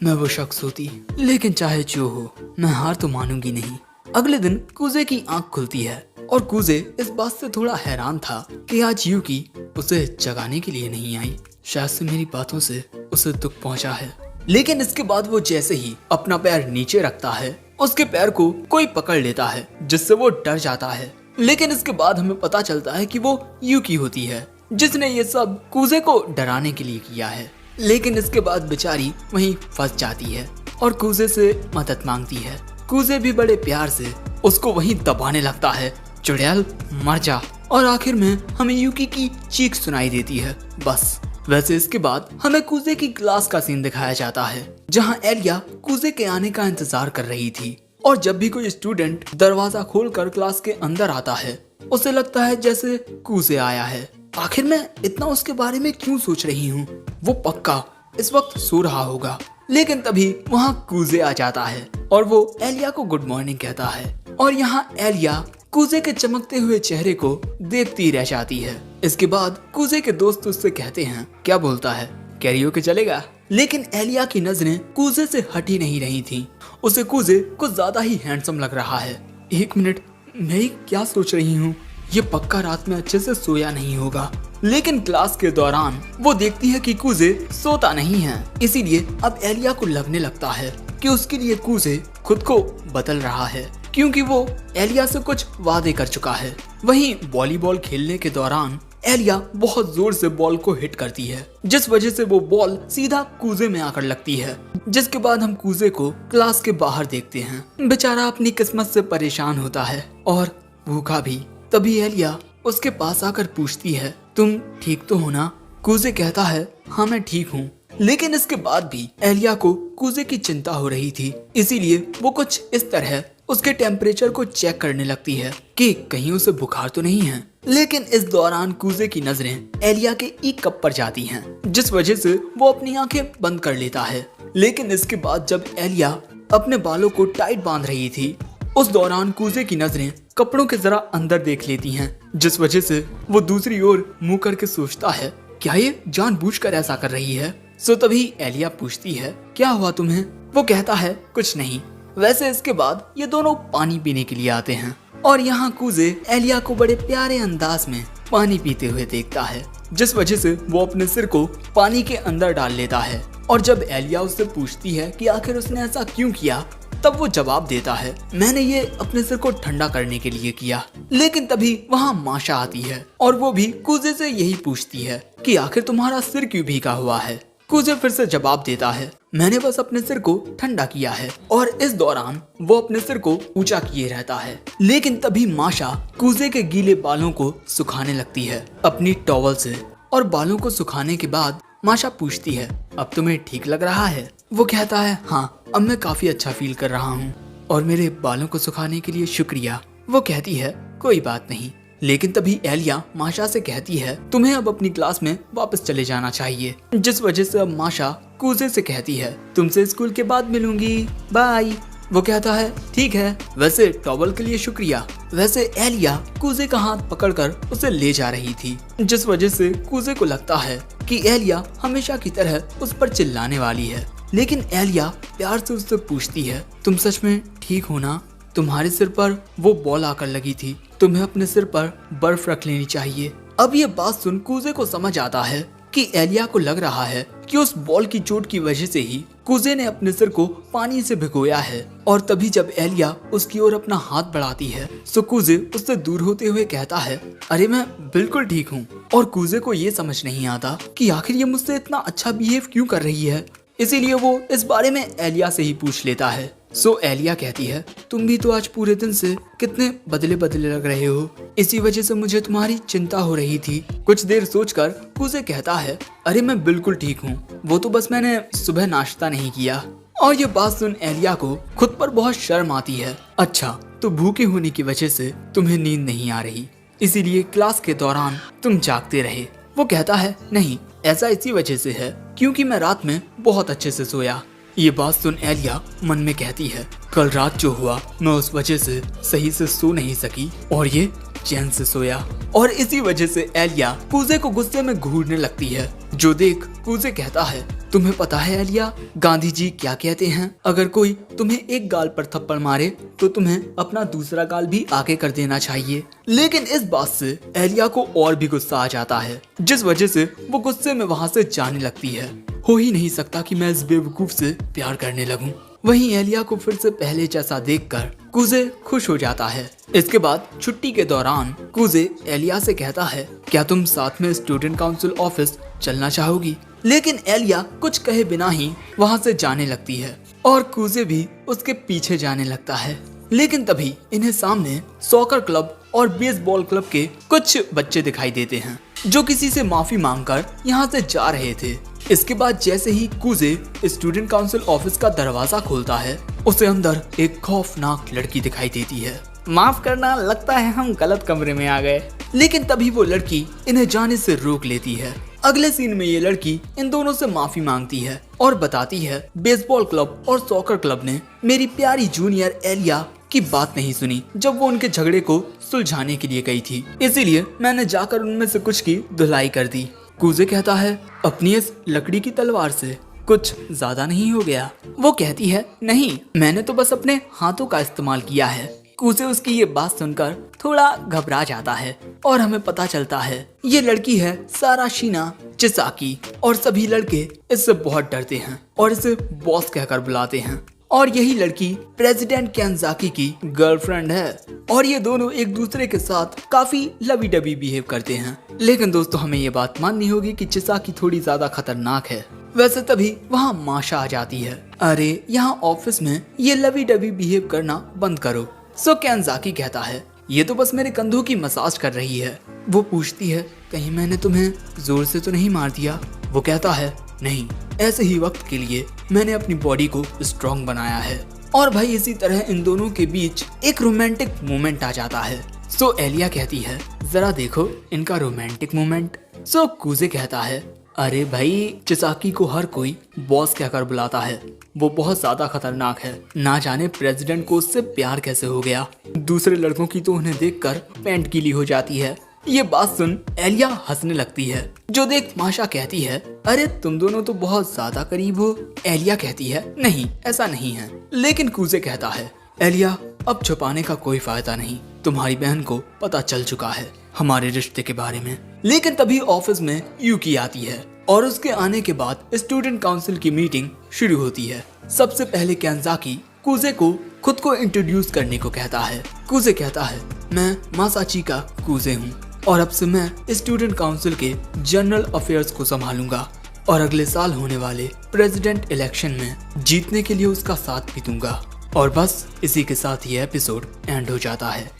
मैं वो शख्स होती, लेकिन चाहे जो हो, मैं हार तो मानूंगी नहीं। अगले दिन कुजे की आंख खुलती है और कुजे इस बात से थोड़ा हैरान था कि आज यूकी उसे जगाने के लिए नहीं आई। शायद से मेरी बातों से उसे दुख पहुंचा है। लेकिन इसके बाद वो जैसे ही अपना पैर नीचे रखता है, उसके पैर को कोई पकड़ लेता है, जिससे वो डर जाता है। लेकिन इसके बाद हमें पता चलता है कि वो यूकी होती है, जिसने ये सब कुजे को डराने के लिए किया है। लेकिन इसके बाद बेचारी वहीं फंस जाती है और कुजे से मदद मांगती है। कुजे भी बड़े प्यार से उसको वहीं दबाने लगता है, चुड़ैल मर जा। और आखिर में हमें यूकी की चीख सुनाई देती है, बस। वैसे इसके बाद हमें कुजे की क्लास का सीन दिखाया जाता है, जहां एलिया कुजे के आने का इंतजार कर रही थी। और जब भी कोई स्टूडेंट दरवाजा खोलकर क्लास के अंदर आता है, उसे लगता है जैसे कुजे आया है। आखिर मैं इतना उसके बारे में क्यों सोच रही हूँ? वो पक्का इस वक्त सो रहा होगा। लेकिन तभी वहाँ कुजे आ जाता है और वो एलिया को गुड मॉर्निंग कहता है। और यहाँ एलिया कुजे के चमकते हुए चेहरे को देखती रह जाती है। इसके बाद कुजे के दोस्त उससे कहते हैं, क्या बोलता है, कैरियोके चलेगा? लेकिन एलिया की नजरें कुजे से हटी नहीं रही थी। उसे कुजे कुछ ज्यादा ही हैंडसम लग रहा है। एक मिनट, मैं क्या सोच रही हूँ? ये पक्का रात में अच्छे से सोया नहीं होगा। लेकिन क्लास के दौरान वो देखती है कि कुजे सोता नहीं है, इसीलिए अब एलिया को लगने लगता है कि उसके लिए कुजे खुद को बदल रहा है, क्योंकि वो एलिया से कुछ वादे कर चुका है। वहीं वॉलीबॉल खेलने के दौरान एलिया बहुत जोर से बॉल को हिट करती है, जिस वजह से वो बॉल सीधा कुजे में आकर लगती है। जिसके बाद हम कुजे को क्लास के बाहर देखते हैं। बेचारा अपनी किस्मत से परेशान होता है और भूखा भी। तभी एलिया उसके पास आकर पूछती है, तुम ठीक तो हो ना? कुजे कहता है, हाँ मैं ठीक हूँ। लेकिन इसके बाद भी एलिया को कुजे की चिंता हो रही थी, इसीलिए वो कुछ इस तरह उसके टेम्परेचर को चेक करने लगती है कि कहीं उसे बुखार तो नहीं है। लेकिन इस दौरान कूजे की नजरें एलिया के ई कप पर जाती हैं, जिस वजह से वो अपनी आंखें बंद कर लेता है। लेकिन इसके बाद जब एलिया अपने बालों को टाइट बांध रही थी, उस दौरान कूजे की नजरें कपड़ों के जरा अंदर देख लेती हैं, जिस वजह से वो दूसरी ओर मुंह करके सोचता है क्या ये जानबूझकर ऐसा कर रही है। सो तभी एलिया पूछती है क्या हुआ तुम्हें। वो कहता है कुछ नहीं। वैसे इसके बाद ये दोनों पानी पीने के लिए आते हैं और यहाँ कूजे एलिया को बड़े प्यारे अंदाज में पानी पीते हुए देखता है, जिस वजह से वो अपने सिर को पानी के अंदर डाल लेता है। और जब एलिया उससे पूछती है कि आखिर उसने ऐसा क्यों किया, तब वो जवाब देता है मैंने ये अपने सिर को ठंडा करने के लिए किया। लेकिन तभी वहाँ माशा आती है और वो भी कूजे से यही पूछती है कि आखिर तुम्हारा सिर क्यों भीगा हुआ है। कूजे फिर से जवाब देता है मैंने बस अपने सिर को ठंडा किया है। और इस दौरान वो अपने सिर को ऊंचा किए रहता है। लेकिन तभी माशा कूजे के गीले बालों को सुखाने लगती है अपनी टॉवल से। और बालों को सुखाने के बाद माशा पूछती है अब तुम्हें ठीक लग रहा है। वो कहता है हाँ, अब मैं काफी अच्छा फील कर रहा हूँ और मेरे बालों को सुखाने के लिए शुक्रिया। वो कहती है कोई बात नहीं। लेकिन तभी एलिया माशा से कहती है तुम्हें अब अपनी क्लास में वापस चले जाना चाहिए, जिस वजह से अब माशा कूजे से कहती है तुमसे स्कूल के बाद मिलूंगी, बाय। वो कहता है ठीक है, वैसे टॉवल के लिए शुक्रिया। वैसे एलिया कूजे का हाथ पकड़कर उसे ले जा रही थी, जिस वजह से कूजे को लगता है कि एलिया हमेशा की तरह उस पर चिल्लाने वाली है। लेकिन एलिया प्यार से उससे पूछती है तुम सच में ठीक हो ना, तुम्हारे सिर पर वो बॉल आकर लगी थी, तुम्हें अपने सिर पर बर्फ रख लेनी चाहिए। अब ये बात सुन कूजे को समझ आता है कि एलिया को लग रहा है कि उस बॉल की चोट की वजह से ही कूजे ने अपने सिर को पानी से भिगोया है। और तभी जब एलिया उसकी ओर अपना हाथ बढ़ाती है तो कूजे उससे दूर होते हुए कहता है अरे मैं बिल्कुल ठीक हूँ। और कूजे को ये समझ नहीं आता कि आखिर ये मुझसे इतना अच्छा बिहेव क्यों कर रही है, इसीलिए वो इस बारे में एलिया से ही पूछ लेता है। सो एलिया कहती है तुम भी तो आज पूरे दिन से कितने बदले बदले लग रहे हो, इसी वजह से मुझे तुम्हारी चिंता हो रही थी। कुछ देर सोचकर कूजे कहता है अरे मैं बिल्कुल ठीक हूँ, वो तो बस मैंने सुबह नाश्ता नहीं किया। और ये बात सुन एलिया को खुद पर बहुत शर्म आती है। अच्छा, तो भूखे होने की वजह से तुम्हें नींद नहीं आ रही, इसीलिए क्लास के दौरान तुम जागते रहे। वो कहता है नहीं, ऐसा इसी वजह से है क्योंकि मैं रात में बहुत अच्छे से सोया। ये बात सुन एलिया मन में कहती है कल रात जो हुआ मैं उस वजह से सही से सो नहीं सकी और ये चैन से सोया। और इसी वजह से एलिया कूजे को गुस्से में घूरने लगती है, जो देख कूजे कहता है तुम्हें पता है एलिया, गांधी जी क्या कहते हैं, अगर कोई तुम्हें एक गाल पर थप्पड़ मारे तो तुम्हें अपना दूसरा गाल भी आगे कर देना चाहिए। लेकिन इस बात से एलिया को और भी गुस्सा आ जाता है, जिस वजह से वो गुस्से में वहाँ से जाने लगती है। हो ही नहीं सकता कि मैं इस बेवकूफ से प्यार करने लगूं। वहीं एलिया को फिर से पहले जैसा देखकर कूजे खुश हो जाता है। इसके बाद छुट्टी के दौरान कूजे एलिया से कहता है क्या तुम साथ में स्टूडेंट काउंसिल ऑफिस चलना चाहोगी। लेकिन एलिया कुछ कहे बिना ही वहाँ से जाने लगती है और कूजे भी उसके पीछे जाने लगता है। लेकिन तभी इन्हें सामने सॉकर क्लब और बेसबॉल क्लब के कुछ बच्चे दिखाई देते हैं, जो किसी से माफी मांगकर यहाँ से जा रहे थे। इसके बाद जैसे ही कूजे स्टूडेंट काउंसिल ऑफिस का दरवाजा खोलता है, उसे अंदर एक खौफनाक लड़की दिखाई देती है। माफ करना, लगता है हम गलत कमरे में आ गए। लेकिन तभी वो लड़की इन्हें जाने से रोक लेती है। अगले सीन में ये लड़की इन दोनों से माफी मांगती है और बताती है बेसबॉल क्लब और सॉकर क्लब ने मेरी प्यारी जूनियर एलिया की बात नहीं सुनी जब वो उनके झगड़े को सुलझाने के लिए गई थी, इसीलिए मैंने जाकर उनमें से कुछ की धुलाई कर दी। कूजे कहता है अपनी इस लकड़ी की तलवार से कुछ ज्यादा नहीं हो गया। वो कहती है नहीं, मैंने तो बस अपने हाथों का इस्तेमाल किया है। कूजे उसकी ये बात सुनकर थोड़ा घबरा जाता है और हमें पता चलता है ये लड़की है साराशिना चिसाकी और सभी लड़के इससे बहुत डरते हैं और इसे बॉस कहकर बुलाते हैं। और यही लड़की प्रेसिडेंट कैनजाकी की गर्लफ्रेंड है और ये दोनों एक दूसरे के साथ काफी लवी डबी बिहेव करते हैं। लेकिन दोस्तों हमें ये बात माननी होगी कि चिसाकी थोड़ी ज्यादा खतरनाक है। वैसे तभी वहाँ माशा आ जाती है, अरे यहाँ ऑफिस में ये लवी डबी बिहेव करना बंद करो। सो कैनजाकी कहता है ये तो बस मेरे कंधों की मसाज कर रही है। वो पूछती है कहीं मैंने तुम्हें जोर से तो नहीं मार दिया। वो कहता है नहीं, ऐसे ही वक्त के लिए मैंने अपनी बॉडी को स्ट्रॉन्ग बनाया है। और भाई इसी तरह इन दोनों के बीच एक रोमांटिक मोमेंट आ जाता है। सो एलिया कहती है जरा देखो इनका रोमांटिक मोमेंट। सो कुजे कहता है अरे भाई चिसाकी को हर कोई बॉस कहकर बुलाता है, वो बहुत ज्यादा खतरनाक है, ना जाने प्रेसिडेंट को उससे प्यार कैसे हो गया। दूसरे लड़कों की तो उन्हें देखकर पैंट गीली हो जाती है। ये बात सुन एलिया हंसने लगती है, जो देख माशा कहती है अरे तुम दोनों तो बहुत ज्यादा करीब हो। एलिया कहती है नहीं ऐसा नहीं है, लेकिन कुजे कहता है एलिया अब छुपाने का कोई फायदा नहीं, तुम्हारी बहन को पता चल चुका है हमारे रिश्ते के बारे में। लेकिन तभी ऑफिस में यूकी आती है और उसके आने के बाद स्टूडेंट काउंसिल की मीटिंग शुरू होती है। सबसे पहले कैंजाकी कुजे को खुद को इंट्रोड्यूस करने को कहता है। कुजे कहता है मैं मासाचिका कुजे हूँ और अब से मैं स्टूडेंट काउंसिल के जनरल अफेयर्स को संभालूंगा और अगले साल होने वाले प्रेसिडेंट इलेक्शन में जीतने के लिए उसका साथ भी दूंगा। और बस इसी के साथ ये एपिसोड एंड हो जाता है।